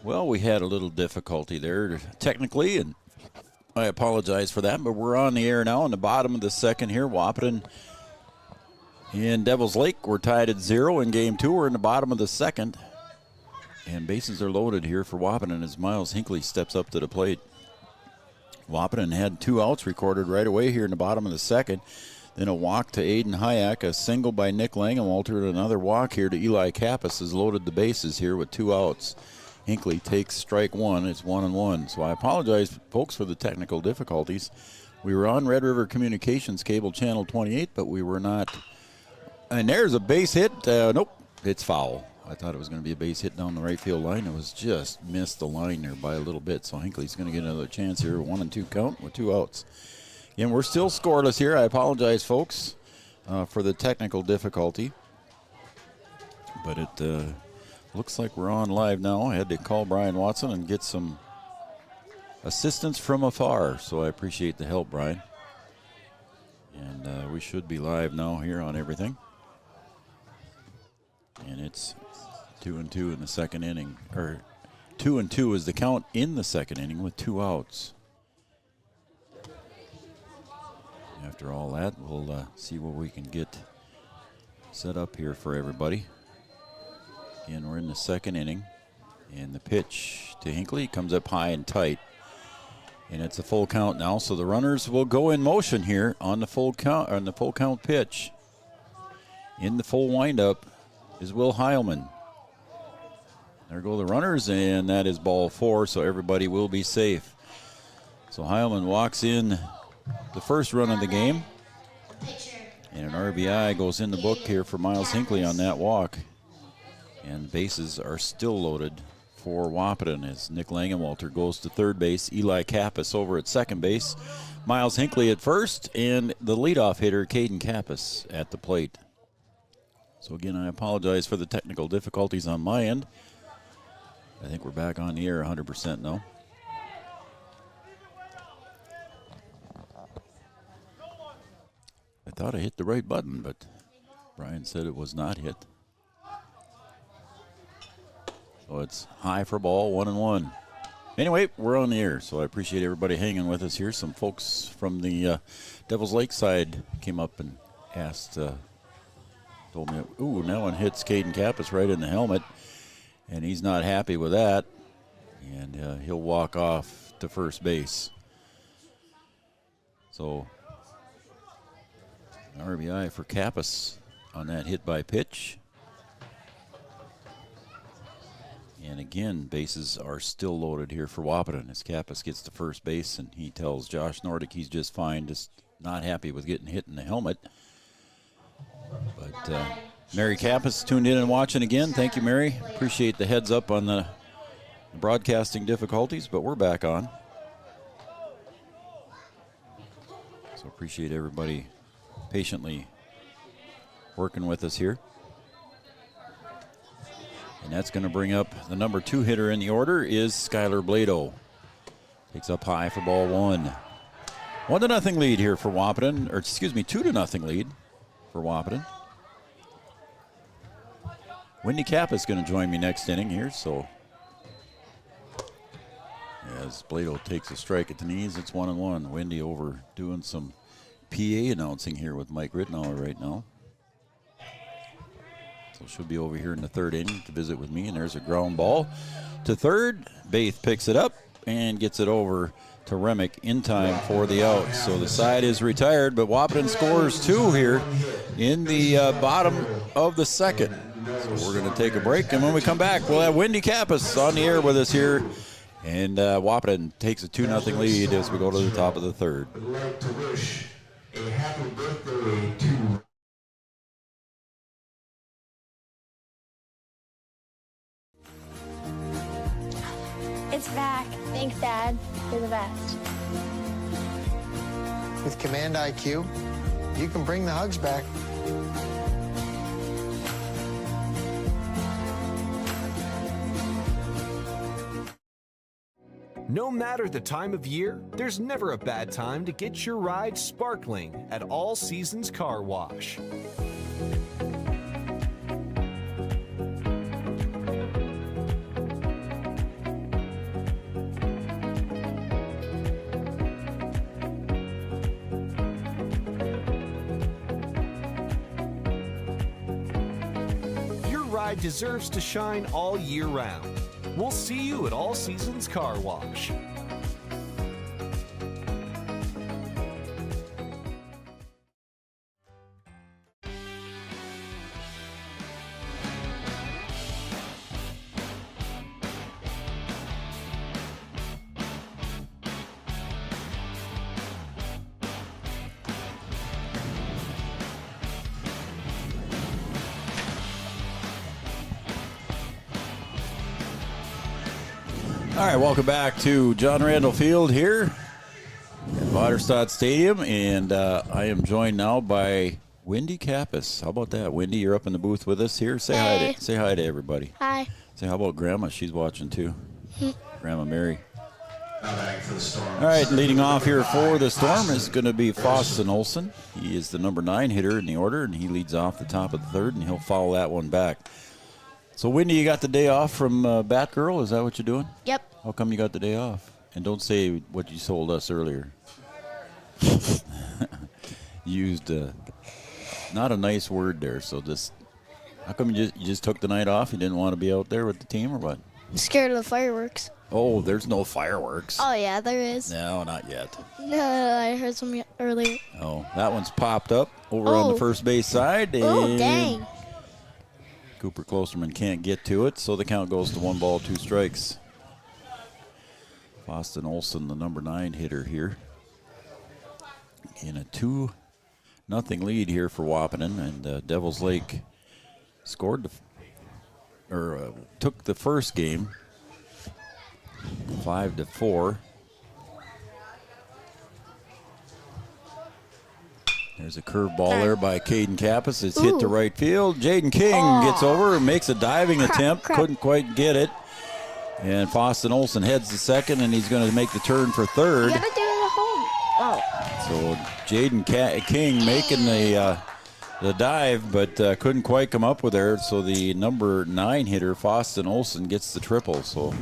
Well, we had a little difficulty there technically, and I apologize for that, but we're on the air now in the bottom of the second here. Wahpeton and Devil's Lake were tied at 0 in game 2. We're in the bottom of the second, and bases are loaded here for Wahpeton as Miles Hinckley steps up to the plate. Wahpeton had 2 outs recorded right away here in the bottom of the second. Then a walk to Aiden Hayek, a single by Nick Langenwalter, and another walk here to Eli Kappus has loaded the bases here with 2 outs. Hinckley takes strike 1. It's 1-1. So I apologize, folks, for the technical difficulties. We were on Red River Communications cable channel 28, but we were not. And there's a base hit. Nope, it's foul. I thought it was going to be a base hit down the right field line. It was just missed the line there by a little bit. So Hinckley's going to get another chance here. 1-2 count with 2 outs. Again, we're still scoreless here. I apologize, folks, for the technical difficulty. But it looks like we're on live now. I had to call Brian Watson and get some assistance from afar. So I appreciate the help, Brian. And we should be live now here on everything. And it's 2-2 in the second inning. Or 2-2 is the count in the second inning with 2 outs. After all that, we'll see what we can get set up here for everybody. Again, we're in the second inning. And the pitch to Hinckley comes up high and tight. And it's a full count now, so the runners will go in motion here on the full count pitch. In the full windup is Will Heilman. There go the runners, and that is ball 4, so everybody will be safe. So Heilman walks in the first run of the game, and an RBI goes in the book here for Miles Hinckley on that walk. And bases are still loaded for Wahpeton as Nick Langenwalter goes to third base, Eli Kappus over at second base, Miles Hinckley at first, and the leadoff hitter, Caden Kappus, at the plate. So again, I apologize for the technical difficulties on my end. I think we're back on the air 100% now. I thought I hit the right button, but Brian said it was not hit. So it's high for ball, 1-1. Anyway, we're on the air, so I appreciate everybody hanging with us here. Some folks from the Devil's Lake side came up and asked, told me, ooh, that one hits Caden Kappus right in the helmet, and he's not happy with that, and he'll walk off to first base. So an RBI for Kappus on that hit by pitch. And again, bases are still loaded here for Wahpeton as Kappus gets to first base, and he tells Josh Nordic he's just fine, just not happy with getting hit in the helmet. But Mary Kappus tuned in and watching again. Thank you, Mary. Appreciate the heads up on the broadcasting difficulties, but we're back on. So appreciate everybody patiently working with us here. And that's going to bring up the number 2 hitter in the order is Skylar Blado. Takes up high for ball 1. 1-0 lead here for Wahpeton, or excuse me, 2-0 lead for Wahpeton. Wendy Kapp is going to join me next inning here, so as Blado takes a strike at the knees, it's 1-1. Wendy over doing some PA announcing here with Mike Rittenauer right now. So she'll be over here in the third inning to visit with me, and there's a ground ball to third. Baith picks it up and gets it over to Remick in time for the out. So the side is retired, but Wahpeton scores 2 here in the bottom of the second. So we're going to take a break, and when we come back, we'll have Wendy Kappus on the air with us here. And Wahpeton takes a 2-0 lead as we go to the top of the third. I'd like to wish a happy birthday to It's back. Thanks, Dad. You're the best. With Command IQ, you can bring the hugs back. No matter the time of year, there's never a bad time to get your ride sparkling at All Seasons Car Wash. Your ride deserves to shine all year round. We'll see you at All Seasons Car Wash. All right, welcome back to John Randall Field here at Waterstad Stadium, and I am joined now by Wendy Kappus. How about that, Wendy? You're up in the booth with us here. Say Hey. say hi to everybody. Hi. Say how about Grandma? She's watching too. Grandma Mary. Now batting for the Storm. All right, leading off here for the Storm is going to be Foston Olson. He is the number 9 hitter in the order, and he leads off the top of the third, and he'll foul that one back. So, Wendy, you got the day off from Batgirl? Is that what you're doing? Yep. How come you got the day off? And don't say what you told us earlier. Used not a nice word there. So just, how come you just took the night off? You didn't want to be out there with the team or what? Scared of the fireworks. Oh, there's no fireworks. Oh, yeah, there is. No, not yet. No, I heard some earlier. Oh, that one's popped up over on the Oh. first base side. Oh, and dang. Cooper Klosterman can't get to it, so the count goes to 1 ball, 2 strikes. Foston Olson, the number 9 hitter here, in a 2-0 lead here for Wahpeton, and Devils Lake scored took the first game 5-4. There's a curveball there by Caden Kappus. It's hit to Ooh. right field. Jaden King gets over and makes a diving attempt. crap. Couldn't quite get it. And Foston Olson heads to second, and he's going to make the turn for third. You gotta do it at home. Oh. So Jaden King making the dive, but couldn't quite come up with her. So the number 9 hitter, Foston Olson, gets the triple. So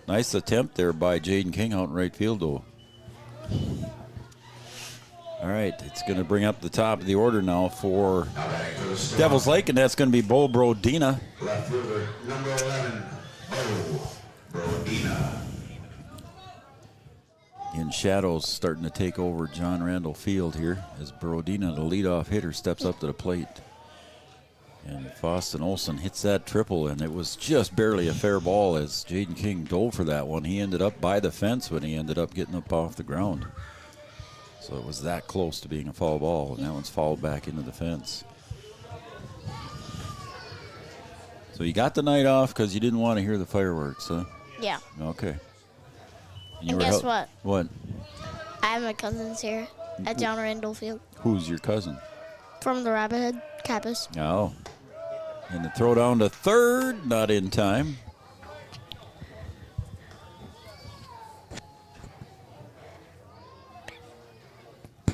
nice attempt there by Jaden King out in right field, though. All right, it's going to bring up the top of the order now for Now batting for the Storm. Devils Lake, and that's going to be Bo Brodina. Left fielder, number 11, Bo Brodina. In shadows starting to take over John Randall Field here as Brodina, the leadoff hitter, steps up to the plate. And Foston Olson hits that triple, and it was just barely a fair ball as Jaden King dove for that one. He ended up by the fence when he ended up getting up off the ground. So it was that close to being a foul ball, and that one's fouled back into the fence. So you got the night off because you didn't want to hear the fireworks, huh? Yeah. Okay. you And were guess hel- what? What? I have my cousins here at John Randall Field Who's your cousin? from the Rabbit Head, Kappus. Oh. And the throw down to third, not in time.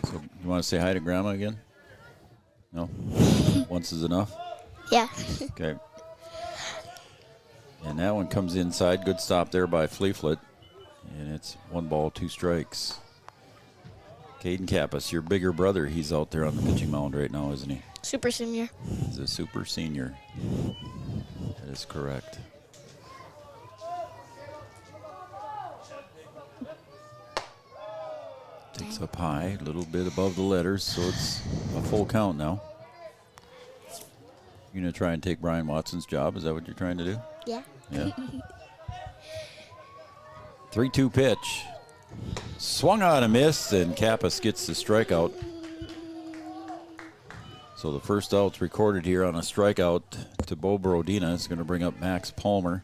So you want to say hi to Grandma again? No? Once is enough? Yeah. Okay. And that one comes inside. Good stop there by Fleeflet. And it's 1 ball, 2 strikes. Caden Kappus, your bigger brother, he's out there on the pitching mound right now, isn't he? Super senior. He's a super senior. That is correct. Takes up high, a little bit above the letters, so it's a full count now. You're going to try and take Brian Watson's job? Is that what you're trying to do? Yeah. Yeah. 3-2 pitch. Swung on a miss, and Kappus gets the strikeout. So the first out's recorded here on a strikeout to Bo Brodina. It's going to bring up Max Palmer.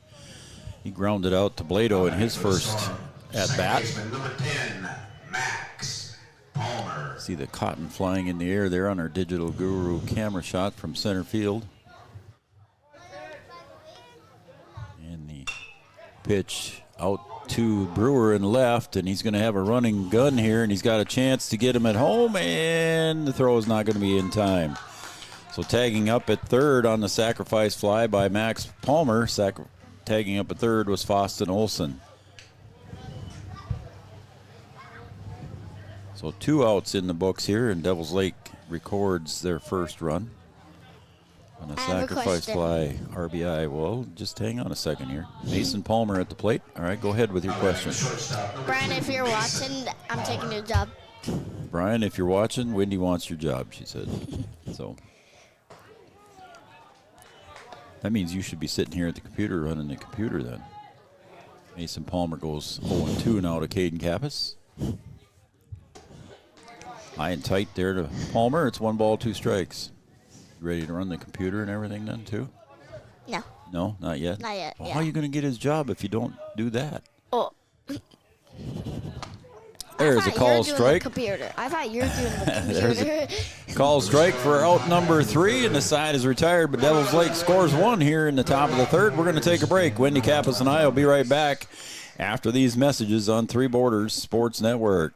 He grounded out to Blado in his first at-bat. Baseman, number 10, Max Palmer. See the cotton flying in the air there on our Digital Guru camera shot from center field. And the pitch out to Brewer and left, and he's going to have a running gun here, and he's got a chance to get him at home, and the throw is not going to be in time. So tagging up at third on the sacrifice fly by Max Palmer. Tagging up at third was Foston Olson. So 2 outs in the books here, and Devils Lake records their first run on a sacrifice fly RBI. Well, just hang on a second here. Mason Palmer at the plate. All right, go ahead with your question. Brian, if you're watching, I'm taking your job. Brian, if you're watching, Wendy wants your job, she said. So that means you should be sitting here at the computer running the computer then. Mason Palmer goes 0-2 now to Caden Kappus. High and tight there to Palmer. It's 1 ball, 2 strikes. You ready to run the computer and everything then too? No. No, not yet? Not yet, Well, yeah. how are you going to get his job if you don't do that? Oh. There's a call strike. Computer. I thought you were doing the computer. Call strike for out number 3, and the side is retired, but Devils Lake scores 1 here in the top of the third. We're going to take a break. Wendy Kappus and I will be right back after these messages on Three Borders Sports Network.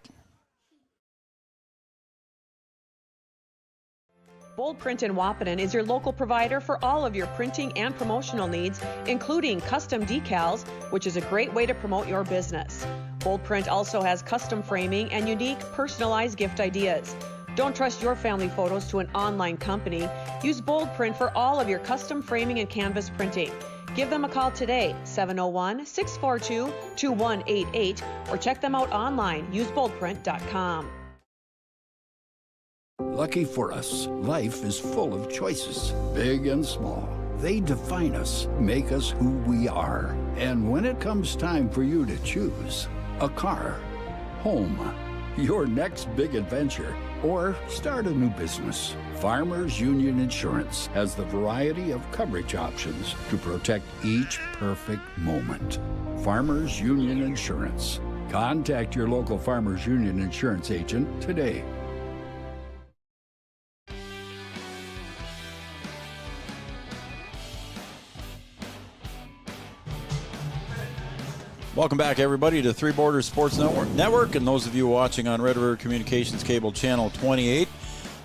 Bold Print in Wahpeton is your local provider for all of your printing and promotional needs, including custom decals, which is a great way to promote your business. Bold Print also has custom framing and unique personalized gift ideas. Don't trust your family photos to an online company. Use Bold Print for all of your custom framing and canvas printing. Give them a call today, 701-642-2188, or check them out online, useboldprint.com. Lucky for us, life is full of choices, big and small. They define us, make us who we are. And when it comes time for you to choose, a car, home, your next big adventure, or start a new business, Farmers Union Insurance has the variety of coverage options to protect each perfect moment. Farmers Union Insurance. Contact your local Farmers Union Insurance agent today. Welcome back, everybody, to Three Borders Sports Network, and those of you watching on Red River Communications Cable Channel 28.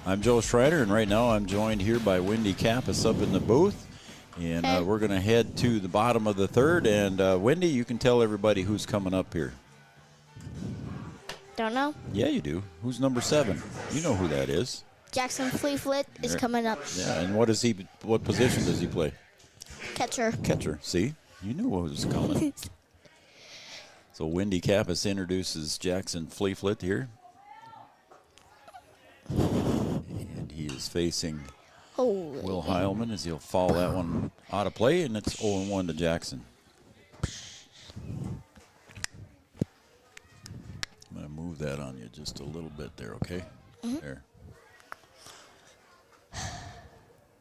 I'm Joe Schreider, and right now I'm joined here by Wendy Kappus up in the booth. And we're going to head to the bottom of the third. And, Wendy, you can tell everybody who's coming up here. Don't know. Yeah, you do. Who's number 7? You know who that is. Jackson Fleeflit is coming up. Yeah, and what position does he play? Catcher. Catcher. See? You knew what was coming. So Wendy Kappus introduces Jackson Fleeflit here. And he is facing Will Heilman as he'll foul that one out of play, and it's 0-1 to Jackson. I'm going to move that on you just a little bit there, okay? Mm-hmm. There.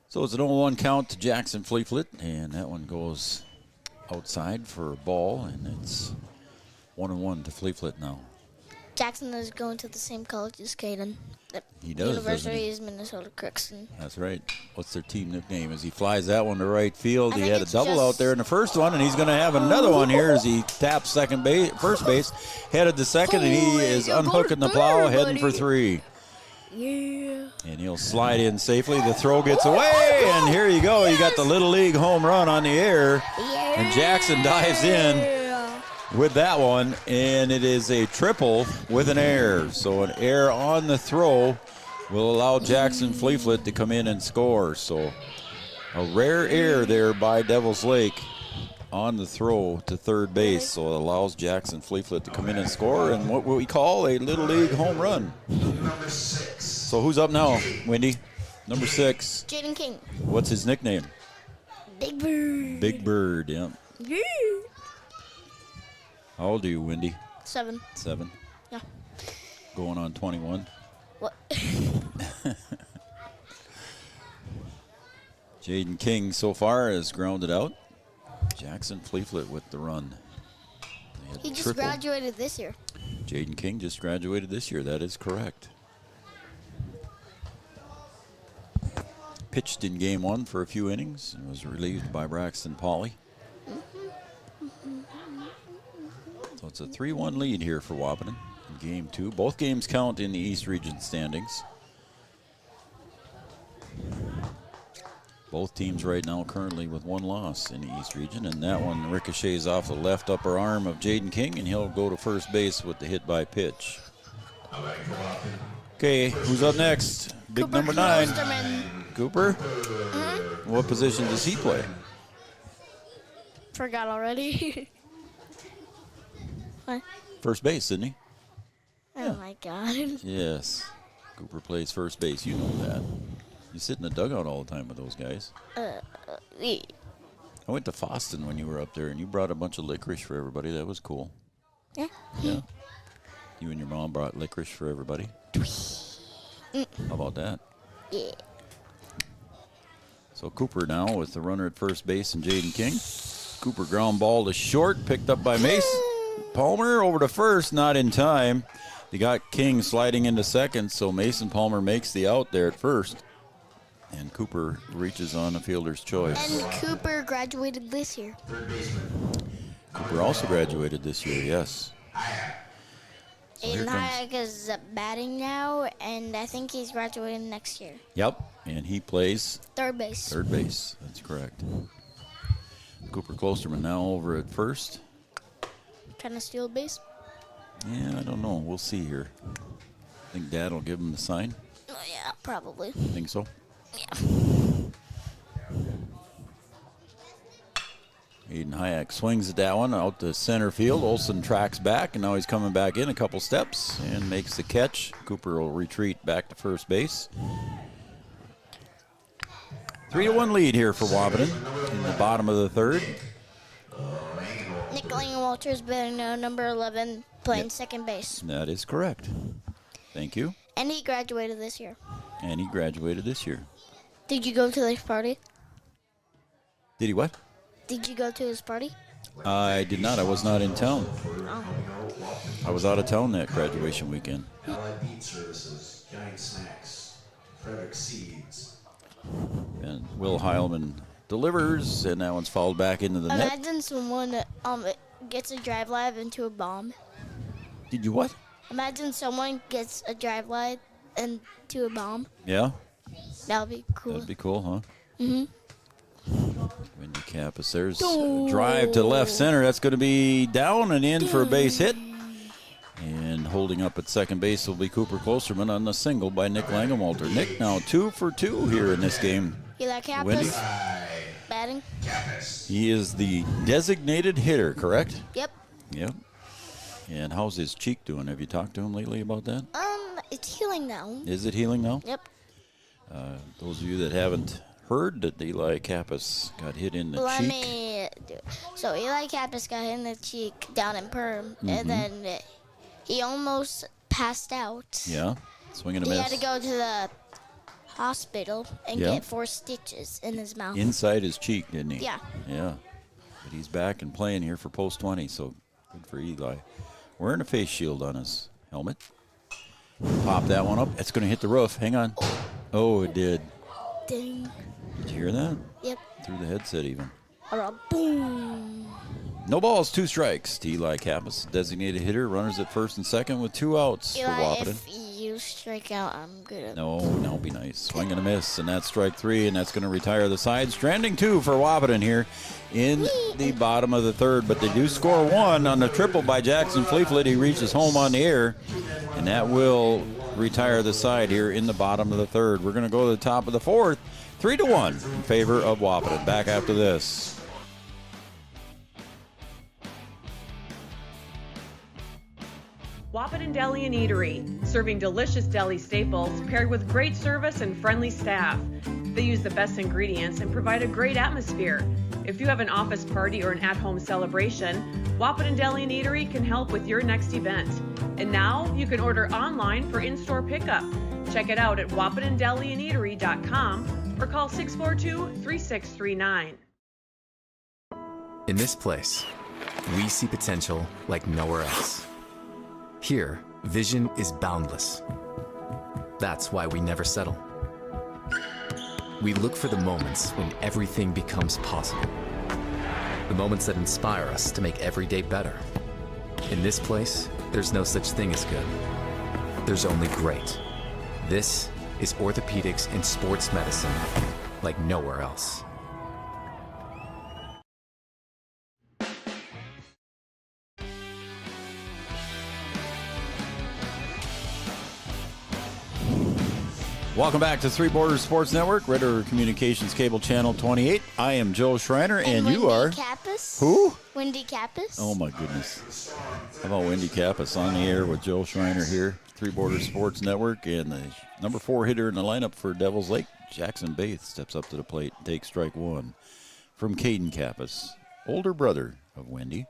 So it's an 0-1 count to Jackson Fleeflit, and that one goes outside for a ball, and it's 1-1 to Fleeflit now. Jackson is going to the same college as Caden. He does. University is Minnesota Crookston. That's right. What's their team nickname? As he flies that one to right field, he had a double out there in the first one, and he's going to have another one here as he taps first base, headed to second, and he is unhooking the plow, heading for 3. Yeah. And he'll slide in safely. The throw gets away, and here you go. You got the Little League home run on the air, and Jackson dives in with that one, and it is a triple with an error. So an error on the throw will allow Jackson Fleeflit to come in and score. So a rare error there by Devils Lake on the throw to third base. So it allows Jackson Fleeflit to come in and score, and what we call a Little League home run. Number 6. So who's up now, Wendy? Number 6. Jaden King. What's his nickname? Big Bird. Big Bird, yeah. Yeah. How old are you, Wendy? 7. 7. Yeah. Going on 21. What? Jaden King so far is grounded out. Jackson Fleeflit with the run. He just graduated this year. Jaden King just graduated this year. That is correct. Pitched in game 1 for a few innings and was relieved by Braxton Pauley. So it's a 3-1 lead here for Wahpeton in game 2. Both games count in the East Region standings. Both teams right now currently with 1 loss in the East Region, and that one ricochets off the left upper arm of Jaden King, and he'll go to first base with the hit by pitch. Okay, who's up next? Big Cooper number 9. Klosterman. Cooper? What position does he play? Forgot already. What? First base, isn't he? Oh my God. Yes. Cooper plays first base. You know that. You sit in the dugout all the time with those guys. Yeah. I went to Foston when you were up there, and you brought a bunch of licorice for everybody. That was cool. Yeah. Yeah. You and your mom brought licorice for everybody. How about that? Yeah. So Cooper now with the runner at first base and Jaden King. Cooper ground ball to short, picked up by Mace. Palmer over to first, not in time. They got King sliding into second, so Mason Palmer makes the out there at first. And Cooper reaches on the fielder's choice. And Cooper graduated this year. Cooper also graduated this year, yes. So here Aiden comes- Hayek is batting now, and I think he's graduating next year. Yep, and he plays Third base. third base. That's correct. Cooper Klosterman now over at first. Trying to steal base. Yeah, I don't know. We'll see here. I think Dad will give him the sign. Oh, yeah, probably. Think so? Yeah. Aiden Hayek swings at that one out to center field. Olsen tracks back, and now he's coming back in a couple steps and makes the catch. Cooper will retreat back to first base. 3-1 lead here for Wahpeton in the bottom of the third. Nick Walters batting now, number 11, playing second base. That is correct. Thank you. And he graduated this year. And he graduated this year. Did you go to his party? Did he what? Did you go to his party? I did not. I was not in town. Oh. I was out of town that graduation weekend. Allied Beat Services, Giant Snacks, Frederick Seeds. And Will Heilman delivers, and that one's fouled back into the net. Imagine someone gets a drive live into a bomb. Did you what? Imagine someone gets a drive live into a bomb. Yeah? That would be cool. That'd be cool, huh? Mm-hmm. Wendy Kappus. There's a drive to left center. That's going to be down and in for a base hit. And holding up at second base will be Cooper Klosterman on the single by Nick Langenwalter. Nick now 2 for 2 here in this game. You like Wendy? Kappus batting? He is the designated hitter, correct? Yep. Yep. And how's his cheek doing? Have you talked to him lately about that? It's healing now. Is it healing now? Yep. Those of you that haven't heard that Eli Kappus got hit in the Let cheek. me do it. So Eli Kappus got hit in the cheek down in perm, and then he almost passed out. Yeah, swing and a He miss. had to go to the hospital and Yeah. get 4 stitches in his mouth. Inside his cheek, didn't he? Yeah. Yeah. But he's back and playing here for post 20, so good for Eli. Wearing a face shield on his helmet. Pop that one up. It's going to hit the roof. Hang on. Oh, it did. Ding. Did you hear that? Yep. Through the headset even. Or a boom. No balls, 2 strikes to Eli Kappus. Designated hitter, runners at first and second with 2 outs for Eli, Wahpeton. if you strike out, I'm good. No, be nice. Swing and a miss, and that's strike 3, and that's going to retire the side. Stranding 2 for Wahpeton here in the bottom of the third, but they do score 1 on the triple by Jackson Fleeflet. He reaches home on the air, and that will retire the side here in the bottom of the third. We're going to go to the top of the fourth, 3-1 in favor of Wahpeton. Back after this. Wahpeton Deli and Eatery, serving delicious deli staples paired with great service and friendly staff. They use the best ingredients and provide a great atmosphere. If you have an office party or an at-home celebration, Wahpeton Deli and Eatery can help with your next event. And now you can order online for in-store pickup. Check it out at wahpetondeliandeatery.com or call 642-3639. In this place, we see potential like nowhere else. Here, vision is boundless. That's why we never settle. We look for the moments when everything becomes possible. The moments that inspire us to make every day better. In this place, there's no such thing as good. There's only great. This is orthopedics and sports medicine like nowhere else. Welcome back to Three Borders Sports Network, Red River Communications Cable Channel 28. I am Joe Schreiner, and you are... Kappus. Who? Wendy Kappus. Oh, my goodness. How about Wendy Kappus on the air with Joe Schreiner here, Three Borders Sports Network, and the number 4 hitter in the lineup for Devils Lake, Jackson Baith, steps up to the plate and takes strike one from Caden Kappus, older brother of Wendy.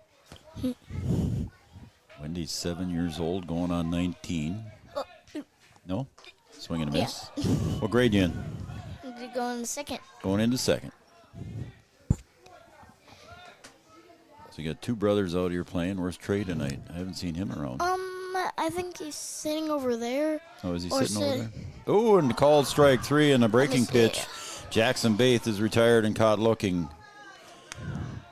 Wendy's 7 years old, going on 19. No? Swing and a miss. Yeah. What grade you in? Going into second. Going into second. So you got 2 brothers out here playing. Where's Trey tonight? I haven't seen him around. I think he's sitting over there. Oh, is he sitting over there? Oh, and called strike 3 and a breaking pitch. Jackson Baith is retired and caught looking.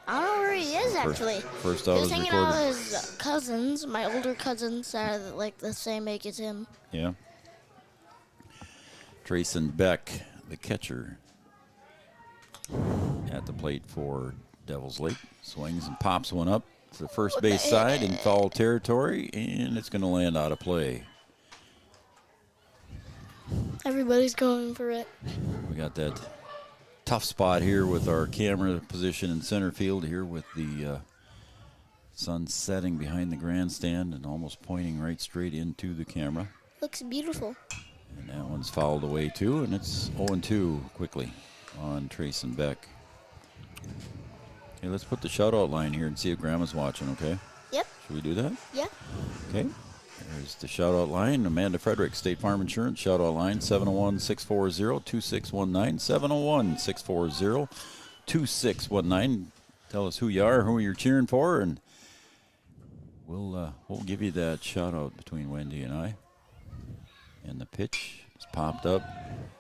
I don't know where he is, actually. First out He's was hanging recorded. out with his cousins. My older cousins are like the same age as him. Yeah. Trayson Beck, the catcher, at the plate for Devils Lake. Swings and pops one up to the first base side in foul territory, and it's going to land out of play. Everybody's going for it. We got that tough spot here with our camera position in center field here with the sun setting behind the grandstand and almost pointing right straight into the camera. Looks beautiful. And that one's fouled away too, and it's 0-2 quickly on Trayson Beck. Okay, let's put the shutout line here and see if Grandma's watching, okay? Yep. Should we do that? Yeah. Okay. There's the shutout line. Amanda Frederick, State Farm Insurance, shutout line 701-640-2619, 701-640-2619. Tell us who you are, who you're cheering for, and we'll give you that shutout between Wendy and I. And the pitch is popped up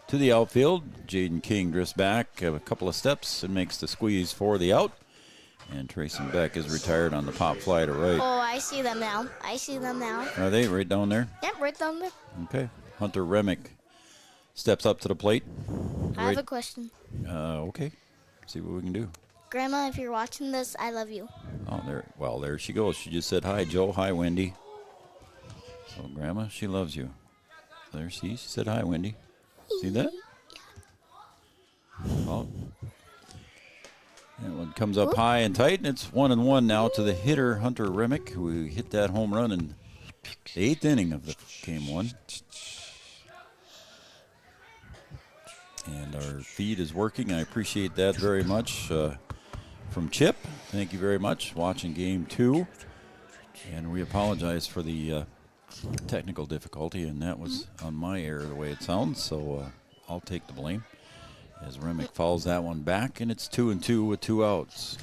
to the outfield. Jaden King drifts back a couple of steps and makes the squeeze for the out. And Trayson Beck is retired on the pop fly to right. Oh, I see them now. Are they right down there? Yep, right down there. Okay. Hunter Remick steps up to the plate. I have a question. Okay. See what we can do. Grandma, if you're watching this, I love you. Oh, there. Well, there she goes. She just said hi, Joe. Hi, Wendy. So, Grandma, she loves you. There, see, she said hi, Wendy. See that? Oh. That one comes up high and tight, and it's 1-1 now to the hitter, Hunter Remick, who hit that home run in the 8th inning of the game 1. And our feed is working. I appreciate that very much. From Chip, thank you very much. Watching game 2. And we apologize for the technical difficulty, and that was on my error the way it sounds, so I'll take the blame as Remick fouls that one back, and it's 2-2 with 2 outs.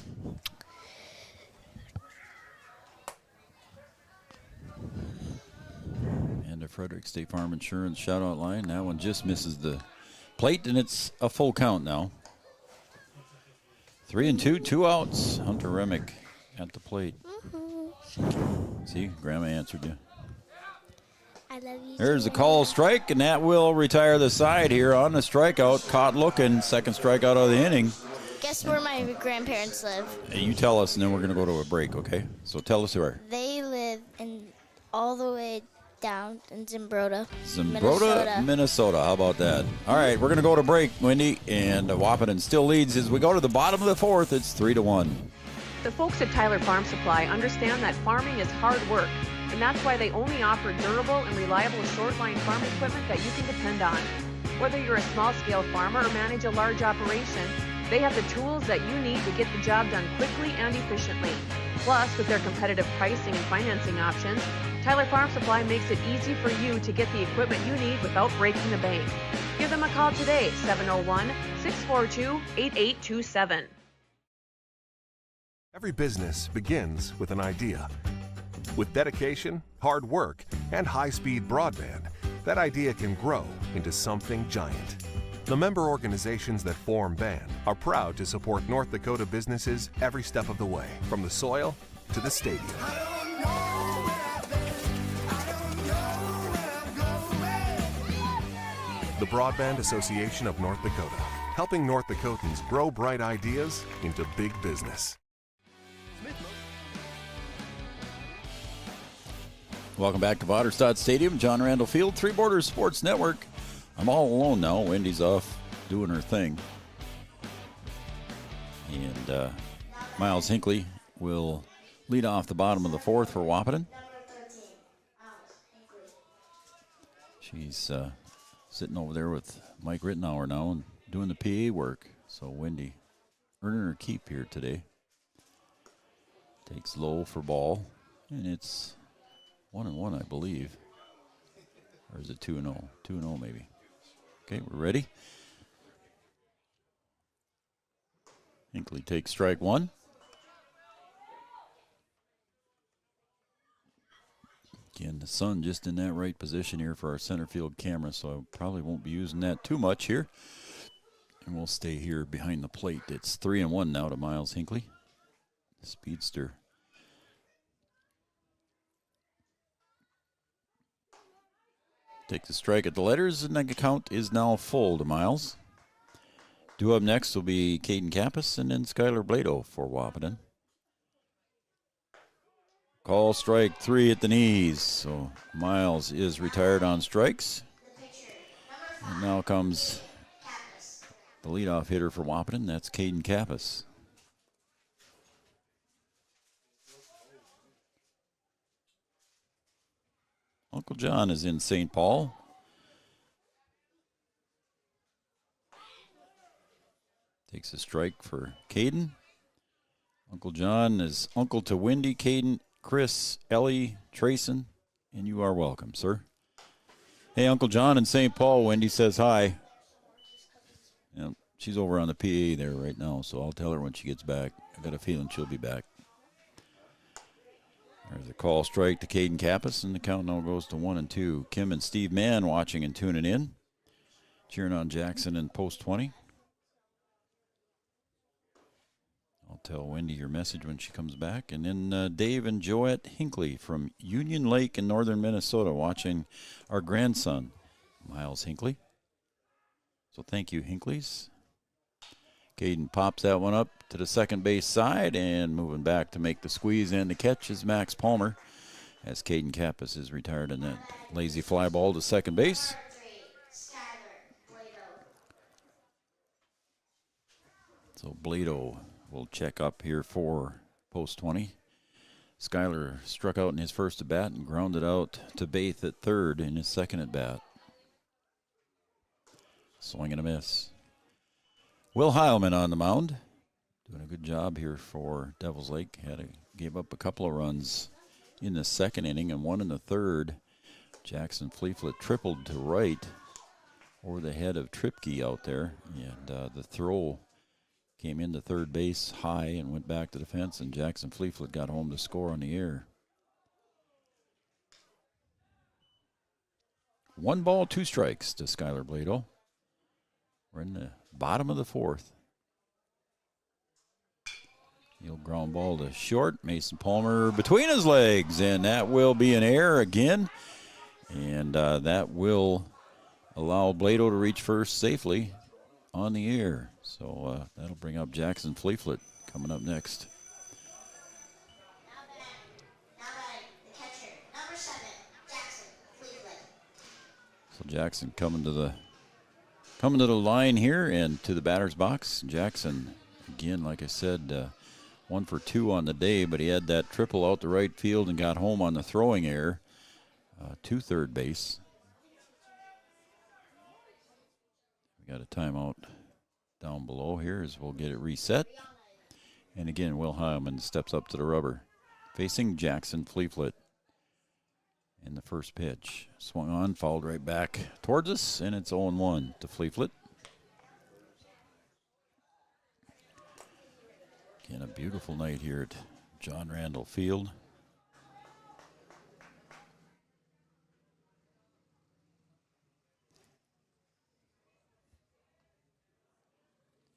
And the Frederick State Farm Insurance shout-out line, that one just misses the plate, and it's a full count now. 3-2, 2 outs. Hunter Remick at the plate. See, Grandma answered you. I love you. There's a call strike, and that will retire the side here on the strikeout. Caught looking, second strikeout of the inning. Guess where my grandparents live? Hey, you tell us, and then we're going to go to a break, okay? So tell us where. They live in all the way down in Zimbrota, Minnesota. How about that? All right, we're going to go to break, Wendy, and Wahpeton still leads as we go to the bottom of the 4th. It's 3-1. The folks at Tyler Farm Supply understand that farming is hard work, and that's why they only offer durable and reliable short-line farm equipment that you can depend on. Whether you're a small-scale farmer or manage a large operation, they have the tools that you need to get the job done quickly and efficiently. Plus, with their competitive pricing and financing options, Tyler Farm Supply makes it easy for you to get the equipment you need without breaking the bank. Give them a call today, 701-642-8827. Every business begins with an idea. With dedication, hard work, and high-speed broadband, that idea can grow into something giant. The member organizations that form BAN are proud to support North Dakota businesses every step of the way, from the soil to the stadium. the Broadband Association of North Dakota, helping North Dakotans grow bright ideas into big business. Welcome back to Vaterstad Stadium, John Randall Field, Three Borders Sports Network. I'm all alone now. Wendy's off doing her thing. And Miles Hinckley will lead off the bottom of the fourth for Wahpeton. She's sitting over there with Mike Rittenauer now and doing the PA work. So Wendy earning her keep here today. Takes low for ball, and it's 1-1, I believe. Or is it 2-0? 2-0 maybe. Okay, we're ready. Hinckley takes strike one. Again, the sun just in that right position here for our center field camera, so I probably won't be using that too much here. And we'll stay here behind the plate. It's 3-1 now to Miles Hinckley. Speedster. Take the strike at the letters, and the count is now full to Miles. Due up next will be Caden Kappus and then Skylar Blado for Wahpeton. Call strike three at the knees. So Miles is retired on strikes. And now comes the leadoff hitter for Wahpeton. That's Caden Kappus. Uncle John is in St. Paul. Takes a strike for Caden. Uncle John is uncle to Wendy, Caden, Chris, Ellie, Trayson, and you are welcome, sir. Hey, Uncle John in St. Paul, Wendy says hi. Yeah, she's over on the PA there right now, so I'll tell her when she gets back. I got a feeling she'll be back. There's a call strike to Caden Kappus, and the count now goes to 1-2. Kim and Steve Mann watching and tuning in. Cheering on Jackson in post 20. I'll tell Wendy your message when she comes back. And then Dave and Joette Hinckley from Union Lake in northern Minnesota watching our grandson, Miles Hinckley. So thank you, Hinkleys. Caden pops that one up to the second base side, and moving back to make the squeeze and the catch is Max Palmer, as Caden Kappus is retired in that lazy fly ball to second base. So Blado will check up here for post 20. Skyler struck out in his first at bat and grounded out to Baith at third in his second at bat. Swing and a miss. Will Heilman on the mound, doing a good job here for Devils Lake. Gave up a couple of runs in the second inning and one in the third. Jackson Fleeflet tripled to right over the head of Tripke out there, and the throw came into third base high and went back to the fence, and Jackson Fleeflet got home to score on the air. 1 ball, 2 strikes to Skylar Blado. We're in the bottom of the fourth. He'll ground ball to short. Mason Palmer between his legs, and that will be an error again. And that will allow Blado to reach first safely on the air. So that'll bring up Jackson Fleeflet coming up next. The catcher, number 7, Jackson Fleeflet. So Jackson coming to the line here and to the batter's box. Jackson, again, like I said, 1 for 2 on the day, but he had that triple out to right field and got home on the throwing error to third base. We got a timeout down below here as we'll get it reset. And again, Will Heilman steps up to the rubber, facing Jackson Fleeflet. In the first pitch, swung on, fouled right back towards us, and it's 0-1 to Fleeflet. Again, a beautiful night here at John Randall Field.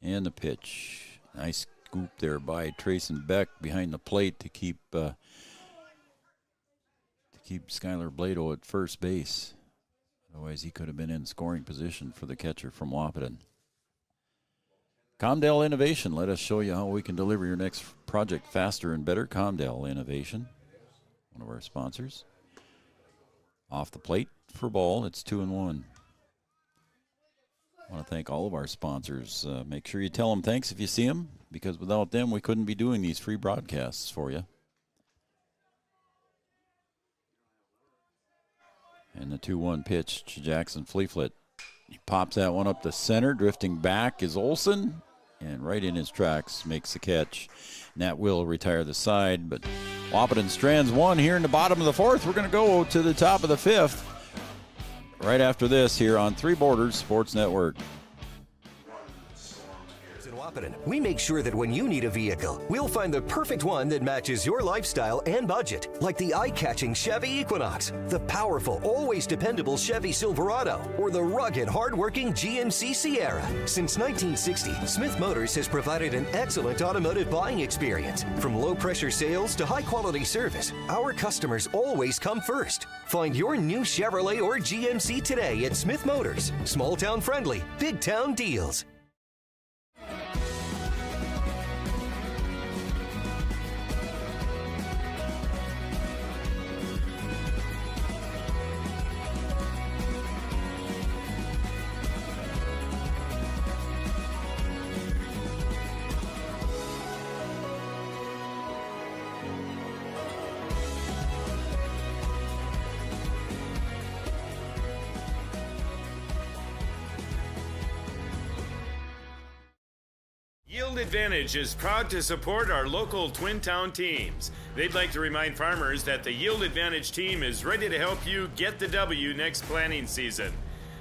And the pitch. Nice scoop there by Trayson Beck behind the plate to keep Skylar Blado at first base. Otherwise, he could have been in scoring position for the catcher from Wahpeton. Comdale Innovation, let us show you how we can deliver your next project faster and better. Comdale Innovation, one of our sponsors. Off the plate for ball, it's 2-1. I want to thank all of our sponsors. Make sure you tell them thanks if you see them, because without them, we couldn't be doing these free broadcasts for you. And the 2-1 pitch to Jackson Fleeflet. He pops that one up the center. Drifting back is Olson. And right in his tracks makes the catch. And that will retire the side. But Wahpeton strands one here in the bottom of the fourth. We're going to go to the top of the fifth right after this here on Three Borders Sports Network. We make sure that when you need a vehicle, we'll find the perfect one that matches your lifestyle and budget, like the eye-catching Chevy Equinox, the powerful, always dependable Chevy Silverado, or the rugged, hard-working GMC Sierra. Since 1960, Smith Motors has provided an excellent automotive buying experience. From low-pressure sales to high-quality service, our customers always come first. Find your new Chevrolet or GMC today at Smith Motors. Small-town friendly, big-town deals. Yield Advantage is proud to support our local Twin Town teams. They'd like to remind farmers that the Yield Advantage team is ready to help you get the W next planting season.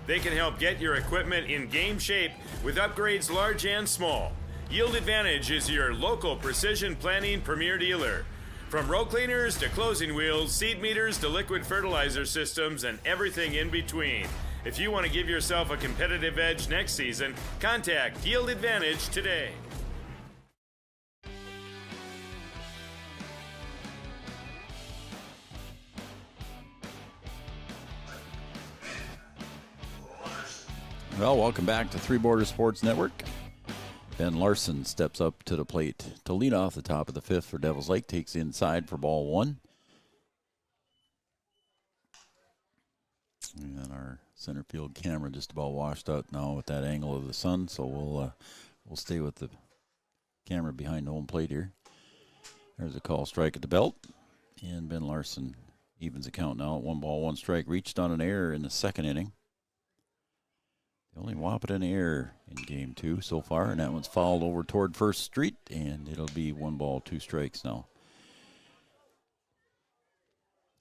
They can help get your equipment in game shape with upgrades large and small. Yield Advantage is your local precision planting premier dealer. From row cleaners to closing wheels, seed meters to liquid fertilizer systems, and everything in between. If you want to give yourself a competitive edge next season, contact Yield Advantage today. Well, welcome back to Three Borders Sports Network. Ben Larson steps up to the plate to lead off the top of the fifth for Devils Lake. Takes inside for ball one. And our center field camera just about washed out now with that angle of the sun, so we'll stay with the camera behind the home plate here. There's a call strike at the belt, and Ben Larson evens the count now at 1-1 Reached on an error in the second inning. The only Wahpeton error in game two so far, and that one's fouled over toward First Street, and it'll be 1-2 now.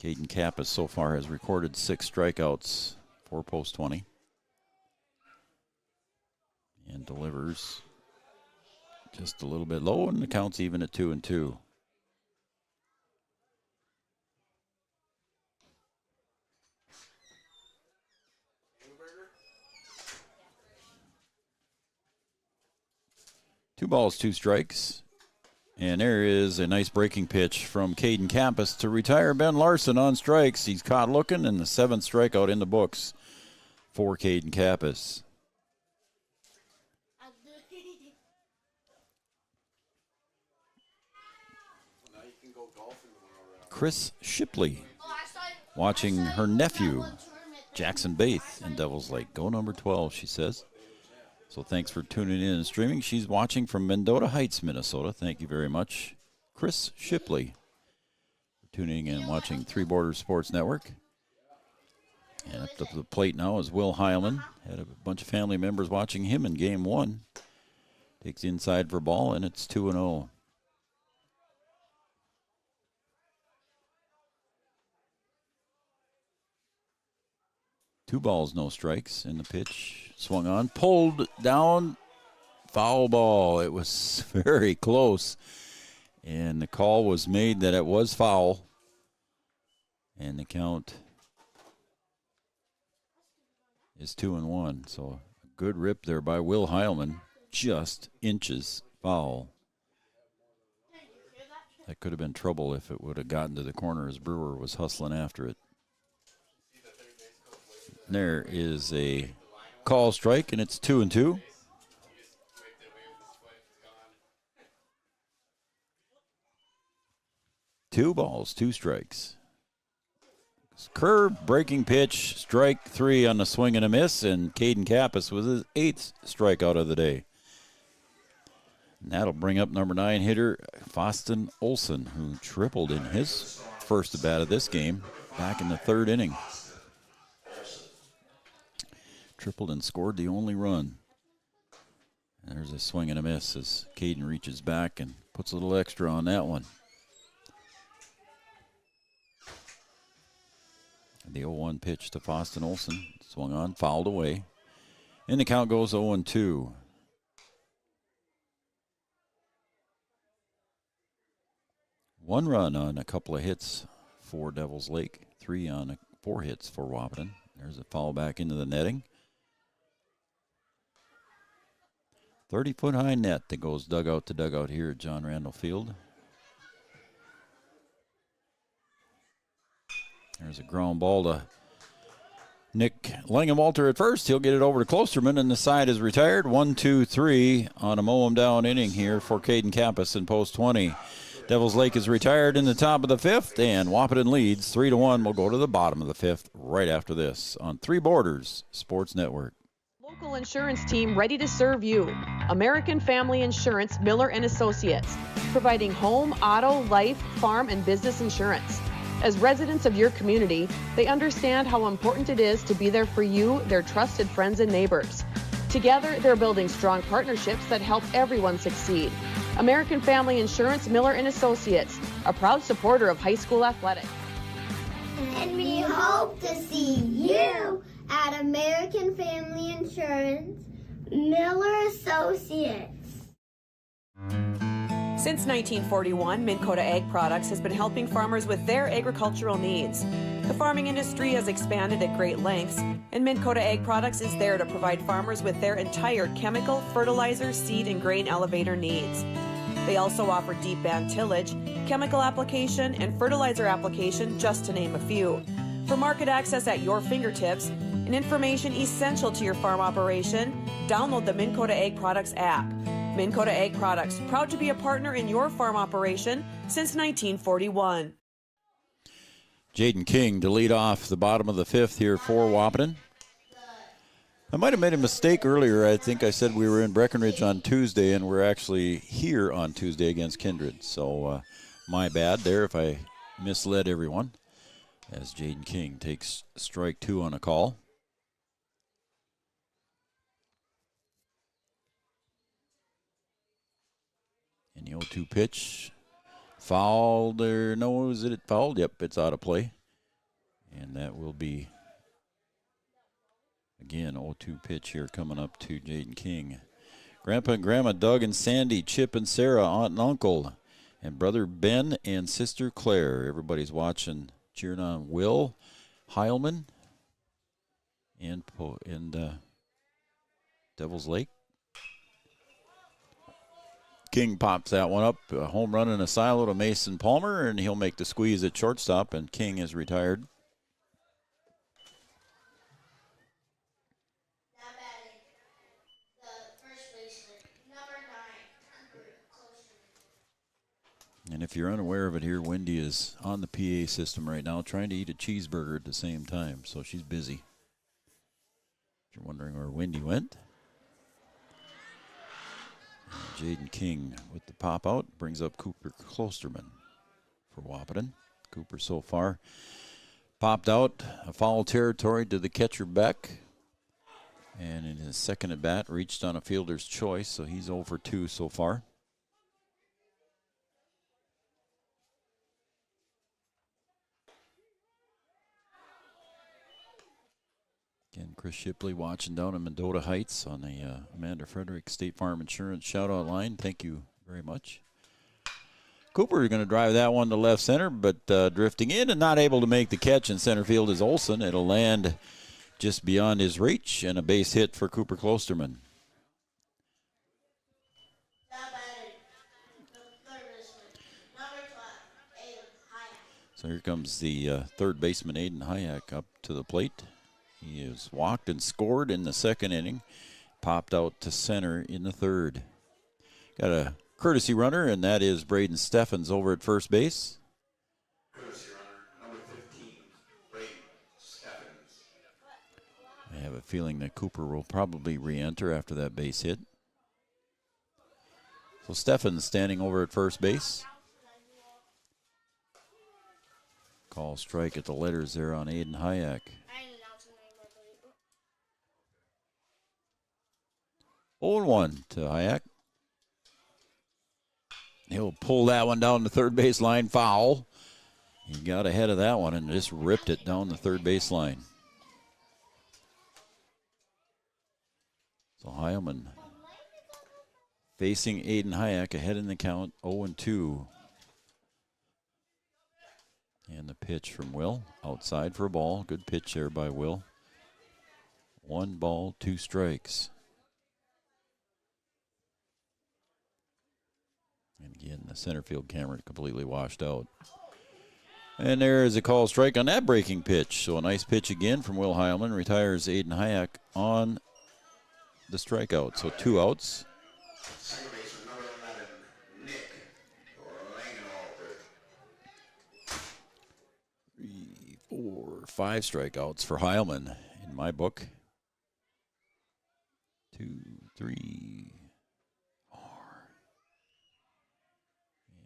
Caden Kappus so far has recorded 6 strikeouts, 4 post 20. And delivers just a little bit low, and the count's even at 2-2. Two balls, 2 strikes. And there is a nice breaking pitch from Caden Kappus to retire Ben Larson on strikes. He's caught looking, and the 7th strikeout in the books for Caden Kappus. Chris Shipley watching her nephew, Jackson Baith, in Devils Lake. Go number 12, she says. So thanks for tuning in and streaming. She's watching from Mendota Heights, Minnesota. Thank you very much, Chris Shipley, for tuning in and watching Three Borders Sports Network. And up to the plate now is Will Heilman. Had a bunch of family members watching him in game one. Takes inside for ball, and it's 2-0. Two balls, no strikes, and the pitch swung on, pulled down, foul ball. It was very close, and the call was made that it was foul, and the count is 2-1. So a good rip there by Will Heilman, just inches foul. That could have been trouble if it would have gotten to the corner as Brewer was hustling after it. There is a call strike, and it's 2-2. Two balls, two strikes. Curve, breaking pitch, strike three on the swing and a miss, and Caden Kappus with his 8th strikeout of the day. And that'll bring up number 9 hitter, Waton Olsen, who tripled in his first at bat of this game back in the 3rd inning. Tripled and scored the only run. And there's a swing and a miss as Caden reaches back and puts a little extra on that one. The 0-1 pitch to Waton Olsen. Swung on, fouled away. And the count goes 0-2. One run on a couple of hits for Devils Lake. 3 on 4 hits for Wahpeton. There's a foul back into the netting. 30-foot high net that goes dugout to dugout here at John Randall Field. There's a ground ball to Nick Langenwalter at first. He'll get it over to Klosterman, and the side is retired. 1-2-3 on a mow-em down inning here for Caden Kappus in post 20. Devils Lake is retired in the top of the 5th, and Wahpeton leads 3-1. We'll go to the bottom of the 5th right after this on Three Borders Sports Network. Local insurance team ready to serve you. American Family Insurance, Miller and Associates, providing home, auto, life, farm, and business insurance. As residents of your community, they understand how important it is to be there for you, their trusted friends and neighbors. Together, they're building strong partnerships that help everyone succeed. American Family Insurance, Miller and Associates, a proud supporter of high school athletics. And we hope to see you at American Family Insurance, Miller Associates. Since 1941, Minn Kota Ag Products has been helping farmers with their agricultural needs. The farming industry has expanded at great lengths, and Minn Kota Ag Products is there to provide farmers with their entire chemical, fertilizer, seed, and grain elevator needs. They also offer deep band tillage, chemical application, and fertilizer application, just to name a few. For market access at your fingertips and information essential to your farm operation, download the Minn Kota Ag Products app. Minn Kota Ag Products, proud to be a partner in your farm operation since 1941. Jaden King to lead off the bottom of the 5th here for Wahpeton. I might have made a mistake earlier. I think I said we were in Breckenridge on Tuesday, and we're actually here on Tuesday against Kindred. So my bad there if I misled everyone, as Jaden King takes strike 2 on a call. And the 0-2 pitch, fouled or no, is it fouled? Yep, it's out of play. And that will be, again, 0-2 pitch here coming up to Jaden King. Grandpa and Grandma Doug and Sandy, Chip and Sarah, Aunt and Uncle, and brother Ben and sister Claire. Everybody's watching, cheering on Will Heilman and Devils Lake. King pops that one up, a home run and a silo to Mason Palmer, and he'll make the squeeze at shortstop, and King is retired. Now batting, the first baseman, number 9, And if you're unaware of it here, Wendy is on the PA system right now trying to eat a cheeseburger at the same time, so she's busy. If you're wondering where Wendy went. Jaden King with the pop out brings up Cooper Klosterman for Wahpeton. Cooper so far popped out a foul territory to the catcher Beck, and in his second at bat reached on a fielder's choice, so he's 0 for 2 so far. Again, Chris Shipley watching down in Mendota Heights on the Amanda Frederick State Farm Insurance shout-out line. Thank you very much. Cooper is going to drive that one to left center, but drifting in and not able to make the catch in center field is Olsen. It'll land just beyond his reach, and a base hit for Cooper Klosterman. So here comes the third baseman, Aiden Hayek, up to the plate. He has walked and scored in the second inning. Popped out to center in the third. Got a courtesy runner, and that is Braden Steffens over at first base. Courtesy runner, number 15, Braden Steffens. I have a feeling that Cooper will probably re-enter after that base hit. So Steffens standing over at first base. Call strike at the letters there on Aiden Hayek. 0-1 to Hayek. He'll pull that one down the third base line, foul. He got ahead of that one and just ripped it down the third base line. So Heilman facing Aiden Hayek ahead in the count, 0-2. And the pitch from Will, outside for a ball. Good pitch there by Will. 1 ball, 2 strikes. And again, the center field camera completely washed out. And there is a call strike on that breaking pitch. So a nice pitch again from Will Heilman. Retires Aiden Hayek on the strikeout. So 2 outs. Second baseman, number 11, Nick Langenwalter. 3, 4, 5 strikeouts for Heilman in my book. 2, 3, 4.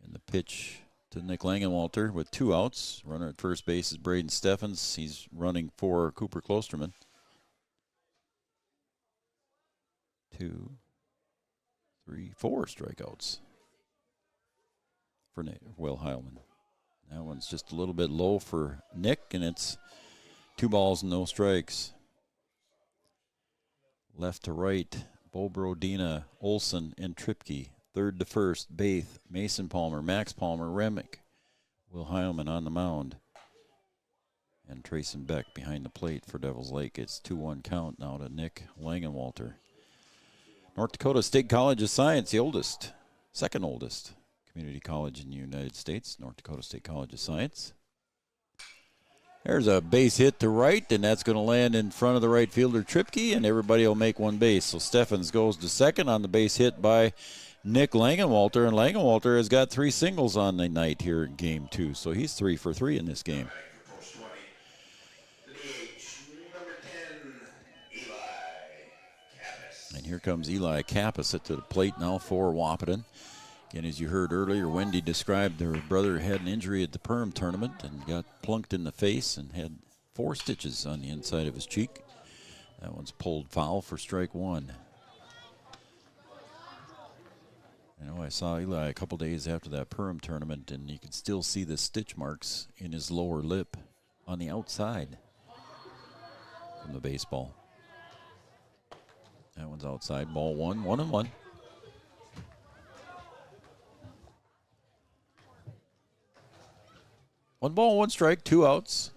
And the pitch to Nick Langenwalter with 2 outs. Runner at first base is Braden Steffens. He's running for Cooper Klosterman. 2, 3, 4 strikeouts for Will Heilman. That one's just a little bit low for Nick, and it's 2 balls and no strikes. Left to right, Bobrodina, Olson, and Tripke. Third to first, Baith, Mason Palmer, Max Palmer, Remick. Will Heilman on the mound. And Trayson Beck behind the plate for Devils Lake. It's 2-1 count now to Nick Langenwalter. North Dakota State College of Science, the oldest, second oldest community college in the United States, North Dakota State College of Science. There's a base hit to right, and that's going to land in front of the right fielder, Tripke, and everybody will make one base. So Steffens goes to second on the base hit by Nick Langenwalter, and Langenwalter has got 3 singles on the night here in Game 2, so he's 3 for 3 in this game. And here comes Eli Kappus at the plate now for Wahpeton. Again, as you heard earlier, Wendy described her brother had an injury at the Perm tournament and got plunked in the face and had 4 stitches on the inside of his cheek. That one's pulled foul for strike 1. I saw Eli a couple days after that Perm tournament, and you could still see the stitch marks in his lower lip on the outside from the baseball. That one's outside, ball 1, 1-1. One ball, 1 strike, 2 outs.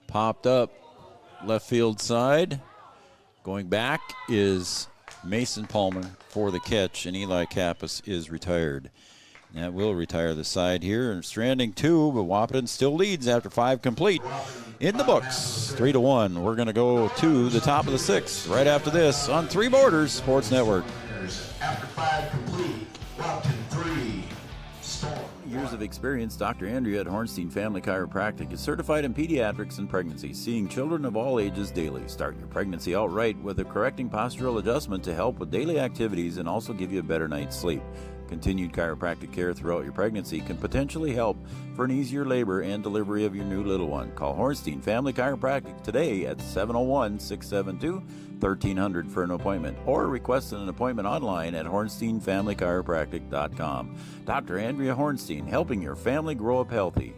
Popped up left field side. Going back is Mason Palmer for the catch, and Eli Kappus is retired. That will retire the side here. And stranding 2, but Wahpeton still leads after 5 complete. In the books, 3-1. We're going to go to the top of the 6th right after this on 3 Borders Sports Network. After 5 complete, Wahpeton 3, Storm. Years of experience, Dr. Andrea at Hornstein Family Chiropractic is certified in pediatrics and pregnancy, seeing children of all ages daily. Start your pregnancy out right with a correcting postural adjustment to help with daily activities and also give you a better night's sleep. Continued chiropractic care throughout your pregnancy can potentially help for an easier labor and delivery of your new little one. Call Hornstein Family Chiropractic today at 701-672-1300 for an appointment, or request an appointment online at hornsteinfamilychiropractic.com. Dr. Andrea Hornstein, helping your family grow up healthy.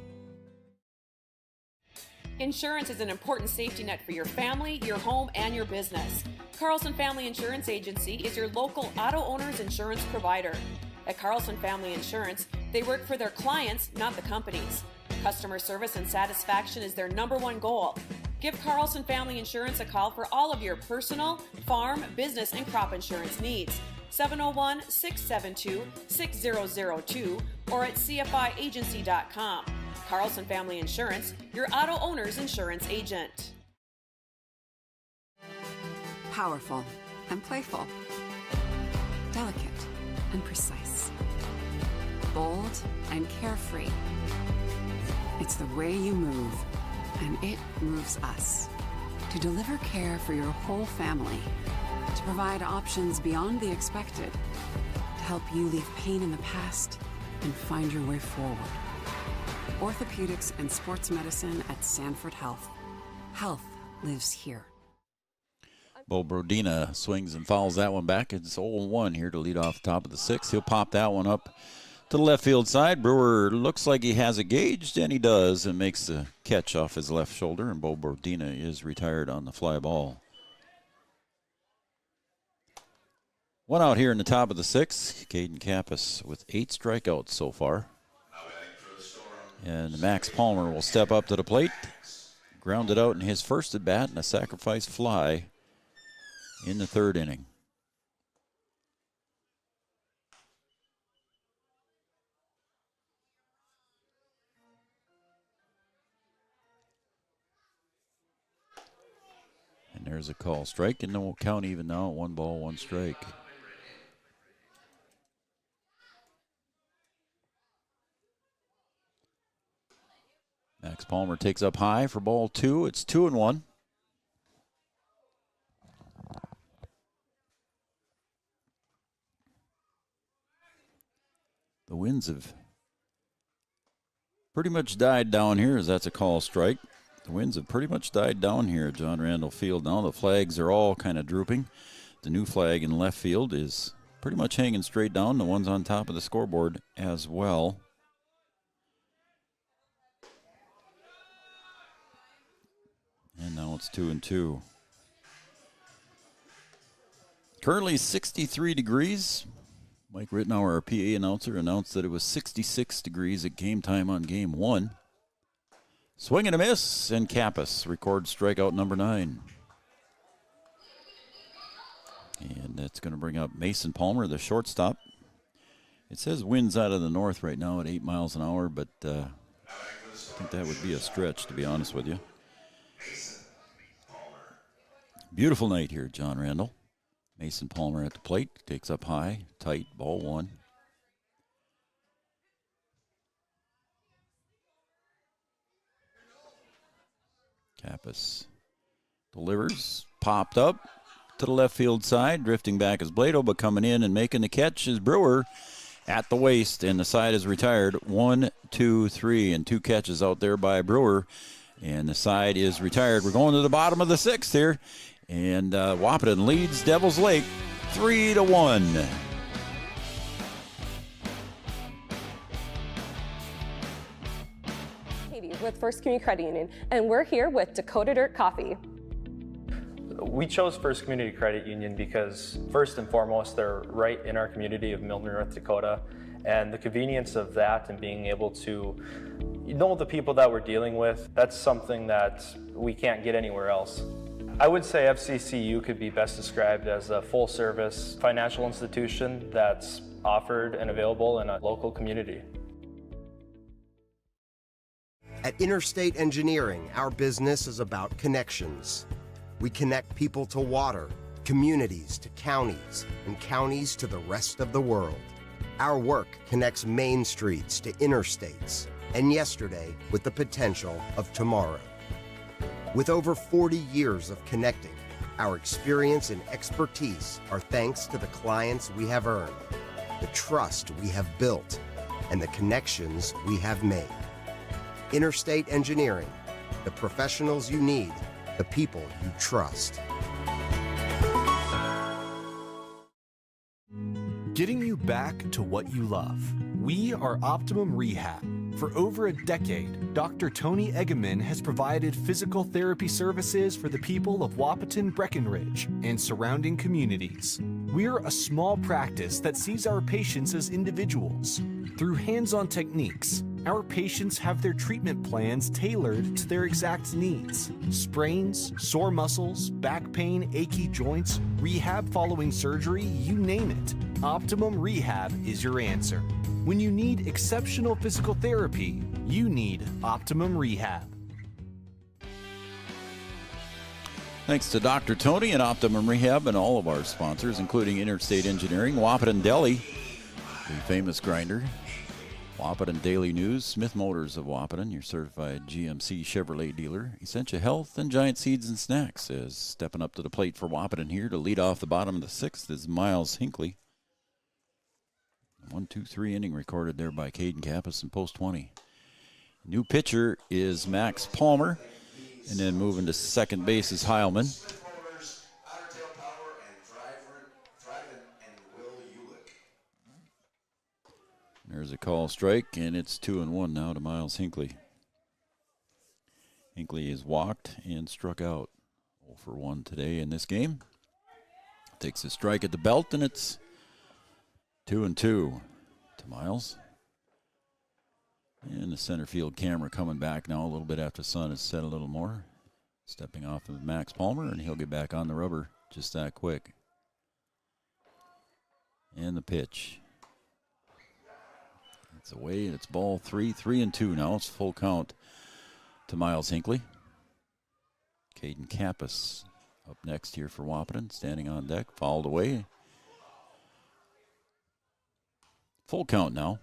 Insurance is an important safety net for your family, your home, and your business. Carlson Family Insurance Agency is your local auto owner's insurance provider. At Carlson Family Insurance, they work for their clients, not the companies. Customer service and satisfaction is their #1 goal. Give Carlson Family Insurance a call for all of your personal, farm, business, and crop insurance needs. 701-672-6002 or at cfiagency.com. Carlson Family Insurance, your auto owner's insurance agent. Powerful and playful. Delicate and precise. Bold and carefree. It's the way you move, and it moves us. To deliver care for your whole family. To provide options beyond the expected. To help you leave pain in the past and find your way forward. Orthopedics and sports medicine at Sanford Health. Health lives here. Bo Brodina swings and fouls that one back. It's 0-1 here to lead off the top of the sixth. He'll pop that one up to the left field side. Brewer looks like he has it gauged, and he does, and makes the catch off his left shoulder, and Bo Brodina is retired on the fly ball. One out here in the top of the sixth. Caden Kappus with 8 strikeouts so far. And Max Palmer will step up to the plate. Grounded out in his first at bat and a sacrifice fly in the third inning. And there's a call strike, and no count even now at 1 ball, 1 strike. Max Palmer takes up high for ball 2. It's 2-1. The winds have pretty much died down here, as that's a call strike. The winds have pretty much died down here at John Randall Field now. The flags are all kind of drooping. The new flag in left field is pretty much hanging straight down. The ones on top of the scoreboard as well. And now it's 2-2. Currently 63 degrees. Mike Rittenauer, our PA announcer, announced that it was 66 degrees at game time on game 1. Swing and a miss, and Kappus records strikeout number 9. And that's going to bring up Mason Palmer, the shortstop. It says winds out of the north right now at 8 miles an hour, but I think that would be a stretch, to be honest with you. Beautiful night here at John Randall. Mason Palmer at the plate, takes up high, tight, ball 1. Kappus delivers, popped up to the left field side, drifting back is Blado, but coming in and making the catch is Brewer at the waist, and the side is retired. 1, 2, 3, and 2 catches out there by Brewer, and the side is retired. We're going to the bottom of the 6th here. And Wahpeton leads Devils Lake 3-1. Katie with First Community Credit Union, and we're here with Dakota Dirt Coffee. We chose First Community Credit Union because, first and foremost, they're right in our community of Milner, North Dakota, and the convenience of that and being able to know the people that we're dealing with, that's something that we can't get anywhere else. I would say FCCU could be best described as a full-service financial institution that's offered and available in a local community. At Interstate Engineering, our business is about connections. We connect people to water, communities to counties, and counties to the rest of the world. Our work connects main streets to interstates, and yesterday with the potential of tomorrow. With over 40 years of connecting, our experience and expertise are thanks to the clients we have earned, the trust we have built, and the connections we have made. Interstate Engineering, the professionals you need, the people you trust. Getting you back to what you love. We are Optimum Rehab. For over a decade, Dr. Tony Eggeman has provided physical therapy services for the people of Wahpeton, Breckenridge, and surrounding communities. We're a small practice that sees our patients as individuals. Through hands-on techniques, Our patients have their treatment plans tailored to their exact needs. Sprains, sore muscles, back pain, achy joints, rehab following surgery, you name it. Optimum Rehab is your answer. When you need exceptional physical therapy, you need Optimum Rehab. Thanks to Dr. Tony and Optimum Rehab and all of our sponsors, including Interstate Engineering, Wahpeton Deli, the famous grinder, Wahpeton Daily News, Smith Motors of Wahpeton, your certified GMC Chevrolet dealer, Essentia Health, and Giant Seeds and Snacks. As stepping up to the plate for Wahpeton here to lead off the bottom of the sixth is Miles Hinckley. 1-2-3 inning recorded there by Caden Kappus in post 20. New pitcher is Max Palmer, and then moving to second base is Heilman. There's a call strike, and it's 2-1 now to Miles Hinckley. Hinckley is walked and struck out. 0 for 1 today in this game. Takes a strike at the belt, and it's 2-2 to Miles. And the center field camera coming back now a little bit after the sun has set a little more. Stepping off of Max Palmer, and he'll get back on the rubber just that quick. And the pitch. It's away, and it's ball 3-2 now. It's full count to Miles Hinckley. Caden Kappus up next here for Wahpeton, standing on deck, fouled away. Full count now.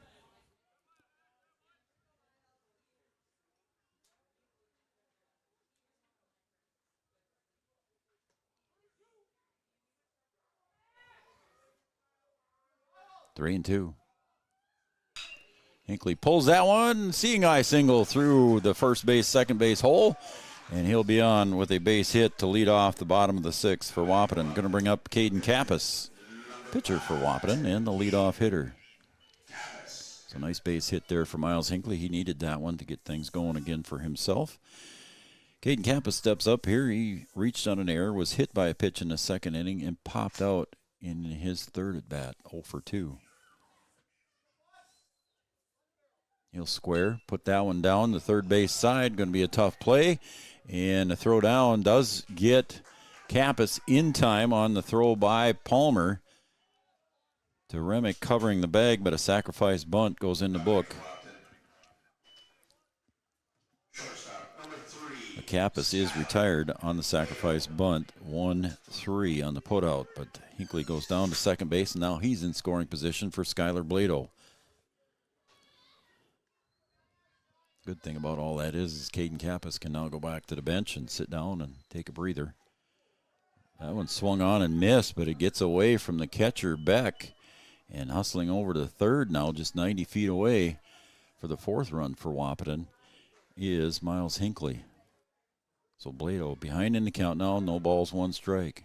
Three and two. Hinckley pulls that one. Seeing eye single through the first base, second base hole. And he'll be on with a base hit to lead off the bottom of the sixth for Wahpeton. Going to bring up Caden Kappus, pitcher for Wahpeton, and the leadoff hitter. So nice base hit there for Miles Hinckley. He needed that one to get things going again for himself. Caden Kappus steps up here. He reached on an error, was hit by a pitch in the second inning, and popped out in his third at bat, 0 for 2. He'll square, put that one down the third base side. Going to be a tough play. And the throw down does get Kappus in time on the throw by Palmer to Remick covering the bag, but a sacrifice bunt goes in the book. Kappus is retired on the sacrifice bunt, 1-3 on the putout, but Hinckley goes down to second base, and now he's in scoring position for Skylar Blado. Good thing about all that is Caden Kappus can now go back to the bench and sit down and take a breather. That one swung on and missed, but it gets away from the catcher, Beck, and hustling over to third now, just 90 feet away for the fourth run for Wahpeton is Miles Hinckley. So Blado behind in the count now, no balls, one strike.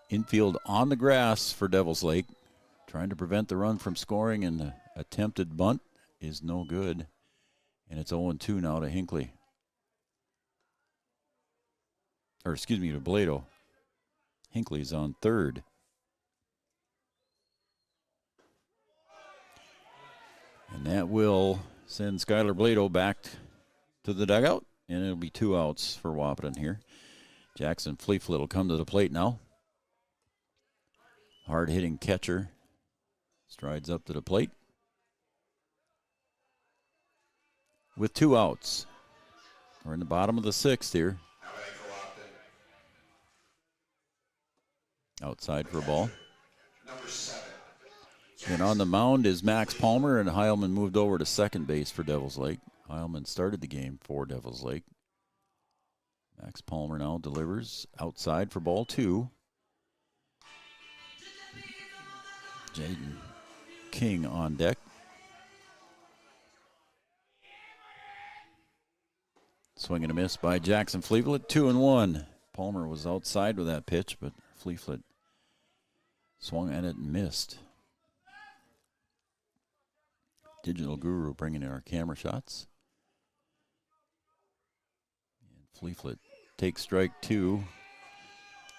Infield on the grass for Devils Lake, trying to prevent the run from scoring, and the attempted bunt is no good. And it's 0-2 now to Hinckley. Or excuse me, to Blado. Hinckley's on third. And that will send Skylar Blado back to the dugout, and it'll be 2 outs for Wahpeton here. Jackson Fleeflet will come to the plate now. Hard-hitting catcher strides up to the plate. With 2 outs. We're in the bottom of the sixth here. Outside for a ball. And on the mound is Max Palmer, and Heilman moved over to second base for Devils Lake. Heilman started the game for Devils Lake. Max Palmer now delivers outside for ball 2. Jaden King on deck. Swing and a miss by Jackson Fleeflet, 2-1. Palmer was outside with that pitch, but Fleeflet swung at it and missed. Digital Guru bringing in our camera shots. And Fleeflet takes strike 2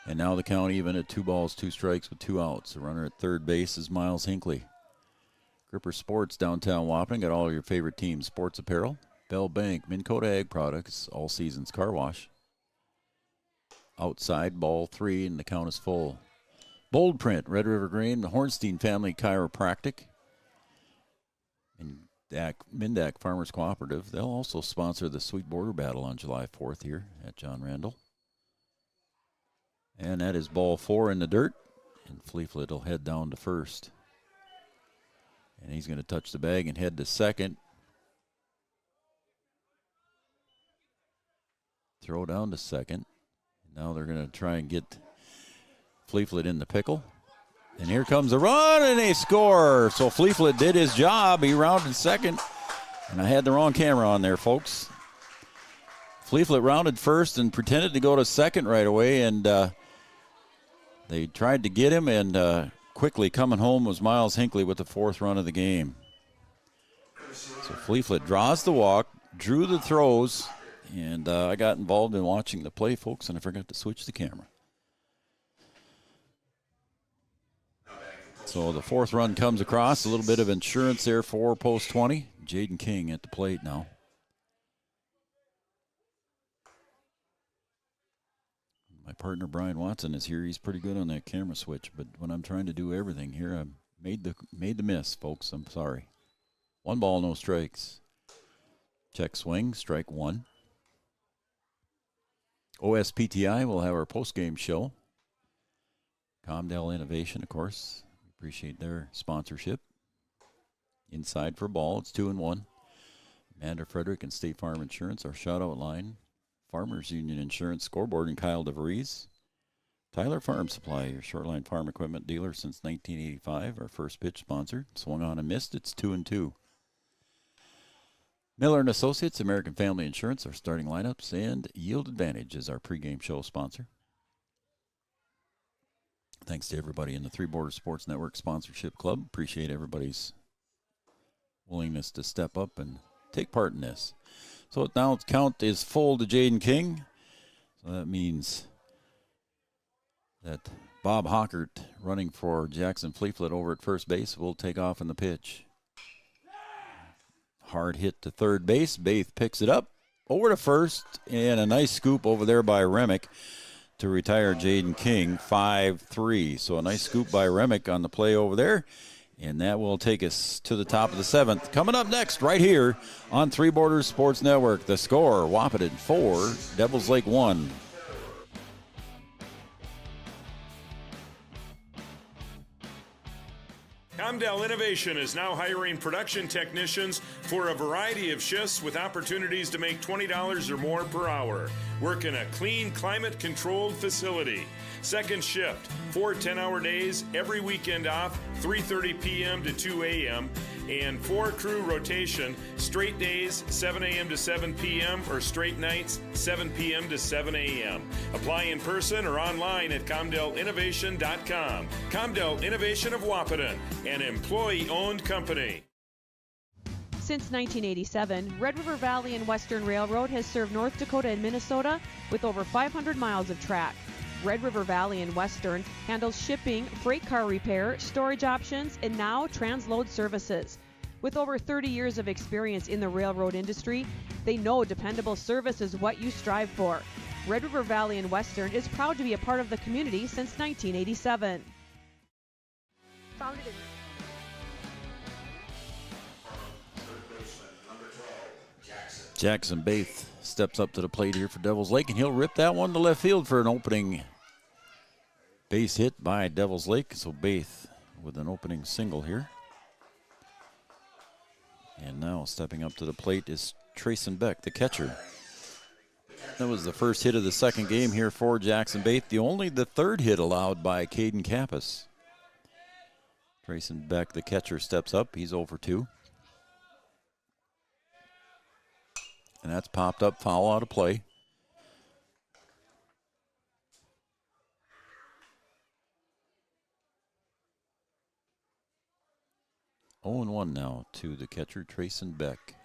And now the count even at 2 balls, 2 strikes with 2 outs. The runner at third base is Miles Hinckley. Gripper Sports, downtown Wahpeton, got all your favorite teams. Sports apparel, Bell Bank, Minn Kota Ag Products, All Seasons Car Wash. Outside, ball 3, and the count is full. Bold Print, Red River Grain, the Hornstein Family Chiropractic, and Mindak Farmers Cooperative. They'll also sponsor the Sweet Border Battle on July 4th here at John Randall. And that is ball 4 in the dirt, and Fleeflet will head down to first. And he's going to touch the bag and head to second. Throw down to second. Now they're going to try and get Fleeflet in the pickle. And here comes a run, and they score. So Fleeflet did his job. He rounded second. And I had the wrong camera on there, folks. Fleeflet rounded first and pretended to go to second right away, and they tried to get him, and quickly coming home was Miles Hinckley with the 4th run of the game. So Fleeflet draws the walk, drew the throws, and I got involved in watching the play, folks, and I forgot to switch the camera. So the 4th run comes across, a little bit of insurance there for post 20. Jaden King at the plate now. My partner Brian Watson is here. He's pretty good on that camera switch, but when I'm trying to do everything here, I made the miss, folks. I'm sorry. 1 ball, no strikes. Check swing, strike 1. OSPTI will have our post-game show. Comdell Innovation, of course. Appreciate their sponsorship. Inside for ball, it's 2-1. Amanda Frederick and State Farm Insurance, our shout-out line. Farmers Union Insurance Scoreboard and Kyle DeVries. Tyler Farm Supply, your shortline farm equipment dealer since 1985. Our first pitch sponsor. Swung on and missed. It's 2-2. Miller and Associates, American Family Insurance, our starting lineups, and Yield Advantage is our pregame show sponsor. Thanks to everybody in the Three Borders Sports Network Sponsorship Club. Appreciate everybody's willingness to step up and take part in this. So now the count is full to Jaden King. So that means that Bob Hockert, running for Jackson Fleeflet over at first base, will take off in the pitch. Hard hit to third base. Baith picks it up over to first, and a nice scoop over there by Remick to retire Jaden King, 5-3. So a nice scoop by Remick on the play over there. And that will take us to the top of the 7th. Coming up next, right here on Three Borders Sports Network, the score, Wahpeton 4, Devils Lake 1. Comdell Innovation is now hiring production technicians for a variety of shifts with opportunities to make $20 or more per hour. Work in a clean, climate-controlled facility. Second shift, 4 10-hour days, every weekend off, 3:30 p.m. to 2 a.m., and 4 crew rotation, straight days, 7 a.m. to 7 p.m., or straight nights, 7 p.m. to 7 a.m. Apply in person or online at ComdellInnovation.com. Comdell Innovation of Wahpeton, an employee-owned company. Since 1987, Red River Valley and Western Railroad has served North Dakota and Minnesota with over 500 miles of track. Red River Valley and Western handles shipping, freight car repair, storage options, and now transload services. With over 30 years of experience in the railroad industry, they know dependable service is what you strive for. Red River Valley and Western is proud to be a part of the community since 1987. Founded in Jackson Baith steps up to the plate here for Devils Lake, and he'll rip that one to left field for an opening base hit by Devils Lake. So Baith with an opening single here. And now stepping up to the plate is Trayson Beck, the catcher. That was the first hit of the second game here for Jackson Baith. The third hit allowed by Caden Kappus. Trayson Beck, the catcher, steps up. He's 0-2. And that's popped up, foul out of play. Oh, 0-1 now to the catcher, Trayson Beck.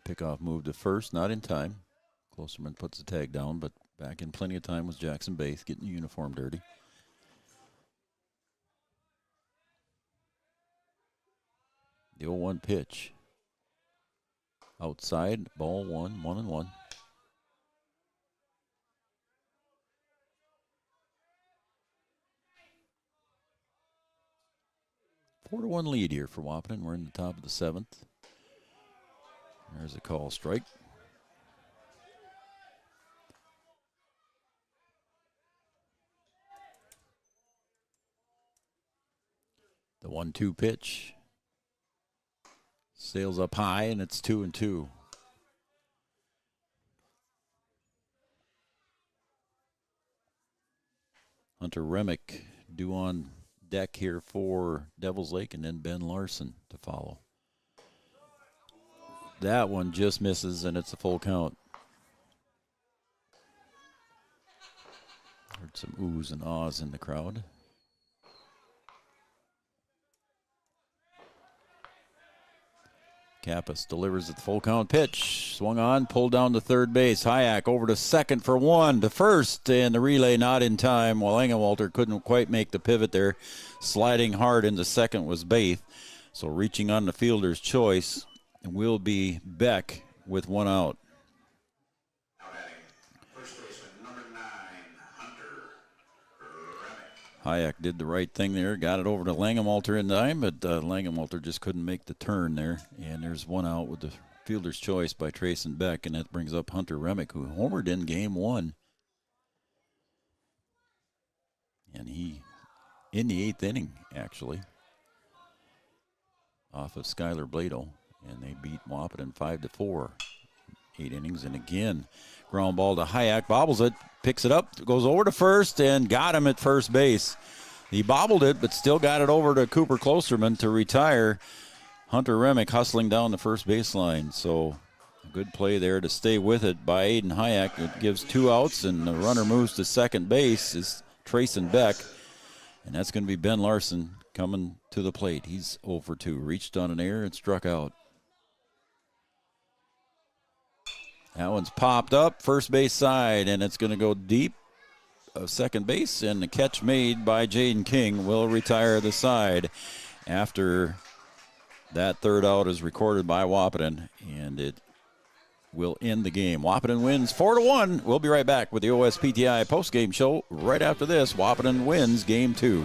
Pickoff move to first, not in time. Closerman puts the tag down, but Back in plenty of time was Jackson Bates getting the uniform dirty. The 0-1 pitch. Outside, ball 1-1-1. 4-1 lead here for Wahpeton. We're in the top of the 7th. There's a call strike. The 1-2 pitch. Sails up high, and it's 2-2. Hunter Remick due on deck here for Devil's Lake, and then Ben Larson to follow. That one just misses, and it's a full count. Heard some oohs and ahs in the crowd. Kappus delivers the full count pitch. Swung on, pulled down to third base. Hayek over to second for one. To first, and the relay not in time. While Engelwalter couldn't quite make the pivot there. Sliding hard into second was Baith. So reaching on the fielder's choice will be Beck with one out. Hayek did the right thing there, got it over to Langenwalter in time, but Langenwalter just couldn't make the turn there. And there's one out with the fielder's choice by Trayson Beck, and that brings up Hunter Remick, who homered in game 1. And he, in the 8th inning, actually, off of Skylar Blado, and they beat Wahpeton 5-4. 8 innings, and again, ground ball to Hayek, bobbles it, picks it up, goes over to first, and got him at first base. He bobbled it, but still got it over to Cooper Klosterman to retire. Hunter Remick hustling down the first baseline, so a good play there to stay with it by Aiden Hayek. It gives 2 outs, and the runner moves to second base is Trayson Beck, and that's going to be Ben Larson coming to the plate. He's 0 for 2, reached on an error and struck out. That one's popped up, first base side, and it's going to go deep of second base, and the catch made by Jaden King will retire the side after that third out is recorded by Wahpeton, and it will end the game. Wahpeton wins 4-1. We'll be right back with the OSPTI postgame show right after this. Wahpeton wins game 2.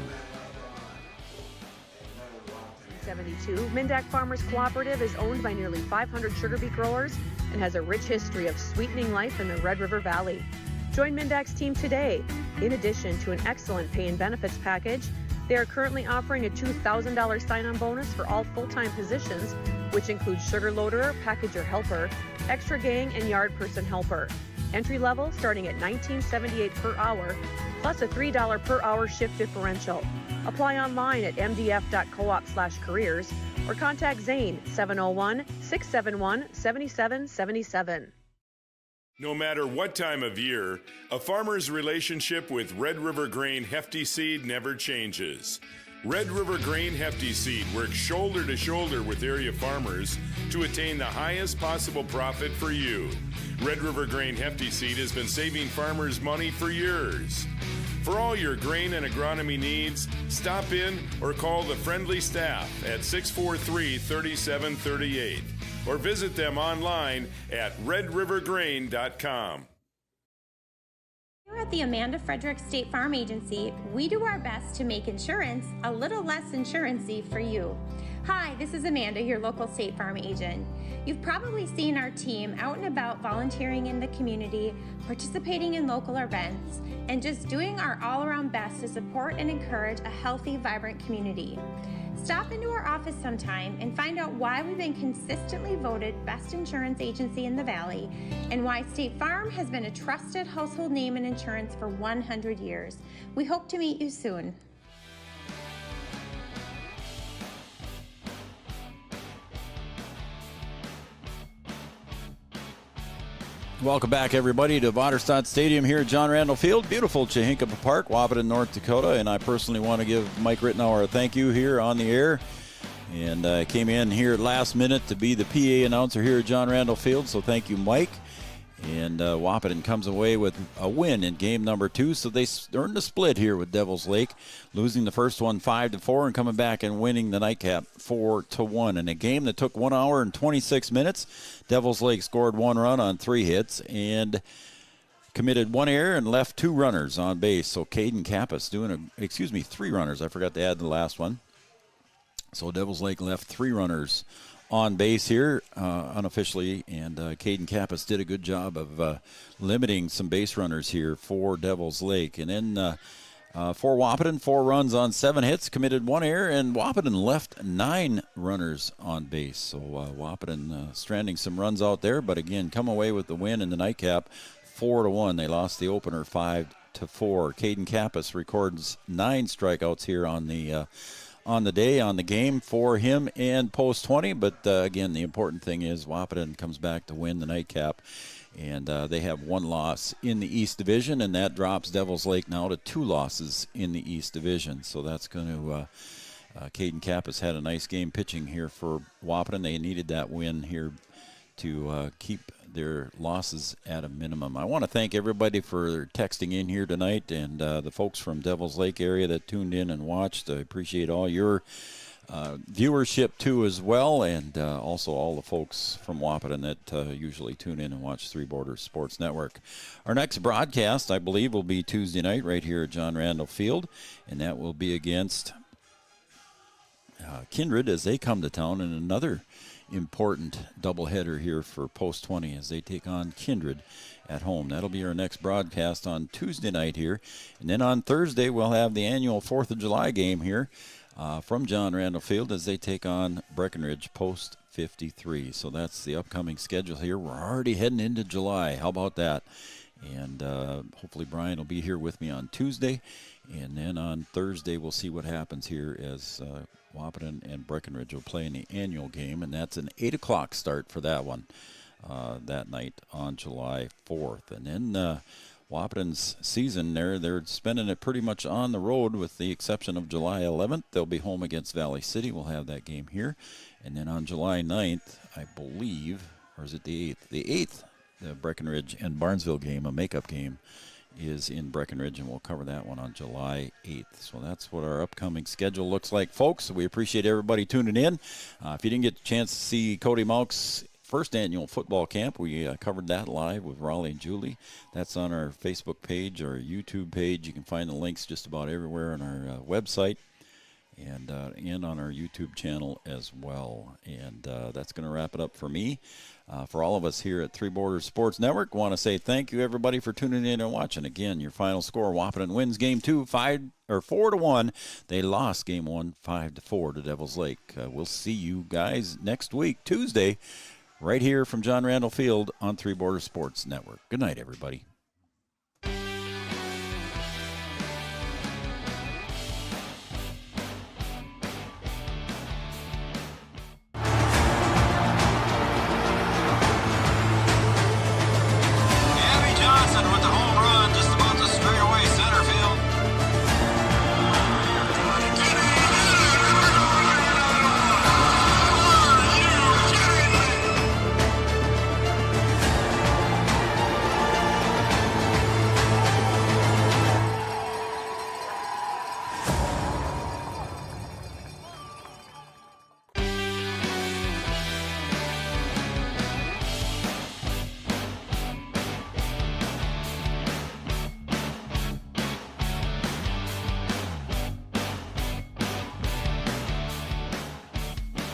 72, Mindak Farmers Cooperative is owned by nearly 500 sugar beet growers and has a rich history of sweetening life in the Red River Valley. Join Mindak's team today. In addition to an excellent pay and benefits package, they are currently offering a $2,000 sign-on bonus for all full-time positions, which includes sugar loader, packager helper, extra gang, and yard person helper. Entry level starting at $19.78 per hour, plus a $3 per hour shift differential. Apply online at mdf.coop/careers or contact Zane 701-671-7777. No matter what time of year, a farmer's relationship with Red River Grain Hefty Seed never changes. Red River Grain Hefty Seed works shoulder to shoulder with area farmers to attain the highest possible profit for you. Red River Grain Hefty Seed has been saving farmers money for years. For all your grain and agronomy needs, stop in or call the friendly staff at 643-3738 or visit them online at redrivergrain.com. Here at the Amanda Frederick State Farm Agency, we do our best to make insurance a little less insurance-y for you. Hi, this is Amanda, your local State Farm agent. You've probably seen our team out and about volunteering in the community, participating in local events, and just doing our all-around best to support and encourage a healthy, vibrant community. Stop into our office sometime and find out why we've been consistently voted best insurance agency in the Valley and why State Farm has been a trusted household name in insurance for 100 years. We hope to meet you soon. Welcome back, everybody, to Vaterstad Stadium here at John Randall Field. Beautiful Chihinkapa Park, Wahpeton, North Dakota. And I personally want to give Mike Rittenauer a thank you here on the air. And I came in here last minute to be the PA announcer here at John Randall Field, so thank you, Mike. And Wahpeton comes away with a win in game number 2, so they earned a split here with Devils Lake, losing the first one 5-4 and coming back and winning the nightcap 4-1. In a game that took 1 hour and 26 minutes, Devils Lake scored 1 run on 3 hits and committed 1 error and left 2 runners on base. So Caden Kappus doing 3 runners. I forgot to add the last one. So Devils Lake left 3 runners on base here unofficially, and Caden Kappus did a good job of limiting some base runners here for Devils Lake. And then for Wahpeton, 4 runs on 7 hits, committed 1 error, and Wahpeton left 9 runners on base. So Wahpeton stranding some runs out there, but again, come away with the win in the nightcap, 4-1. They lost the opener 5-4. Caden Kappus records 9 strikeouts here on the day, on the game for him and post 20. But again, the important thing is Wahpeton comes back to win the nightcap, and they have 1 loss in the East Division, and that drops Devils Lake now to 2 losses in the East Division. So that's going to Caden Kappus had a nice game pitching here for Wahpeton. They needed that win here to keep their losses at a minimum. I want to thank everybody for texting in here tonight, and the folks from Devils Lake area that tuned in and watched. I appreciate all your viewership too as well, and also all the folks from Wahpeton that usually tune in and watch Three Borders Sports Network. Our next broadcast, I believe, will be Tuesday night right here at John Randall Field, and that will be against Kindred as they come to town, and another important doubleheader here for Post 20 as they take on Kindred at home. That'll be our next broadcast on Tuesday night here. And then on Thursday, we'll have the annual 4th of July game here from John Randall Field as they take on Breckenridge Post 53. So that's the upcoming schedule here. We're already heading into July. How about that? And hopefully Brian will be here with me on Tuesday. And then on Thursday, we'll see what happens here as Wahpeton and Breckenridge will play in the annual game, and that's an 8 o'clock start for that one that night on July 4th. And then Wahpeton's season they're spending it pretty much on the road with the exception of July 11th. They'll be home against Valley City. We'll have that game here. And then on July 9th, I believe, or is it the 8th? The 8th, the Breckenridge and Barnesville game, a makeup game, is in Breckenridge, and we'll cover that one on July 8th. So that's what our upcoming schedule looks like, folks. We appreciate everybody tuning in. If you didn't get a chance to see Cody Malk's first annual football camp, we covered that live with Raleigh and Julie. That's on our Facebook page, our YouTube page. You can find the links just about everywhere on our website and on our YouTube channel as well. And that's going to wrap it up for me. For all of us here at Three Borders Sports Network, want to say thank you, everybody, for tuning in and watching. Again, your final score: Wahpeton wins Game 2 4-1. They lost Game 1 5-4 to Devils Lake. We'll see you guys next week, Tuesday, right here from John Randall Field on Three Borders Sports Network. Good night, everybody.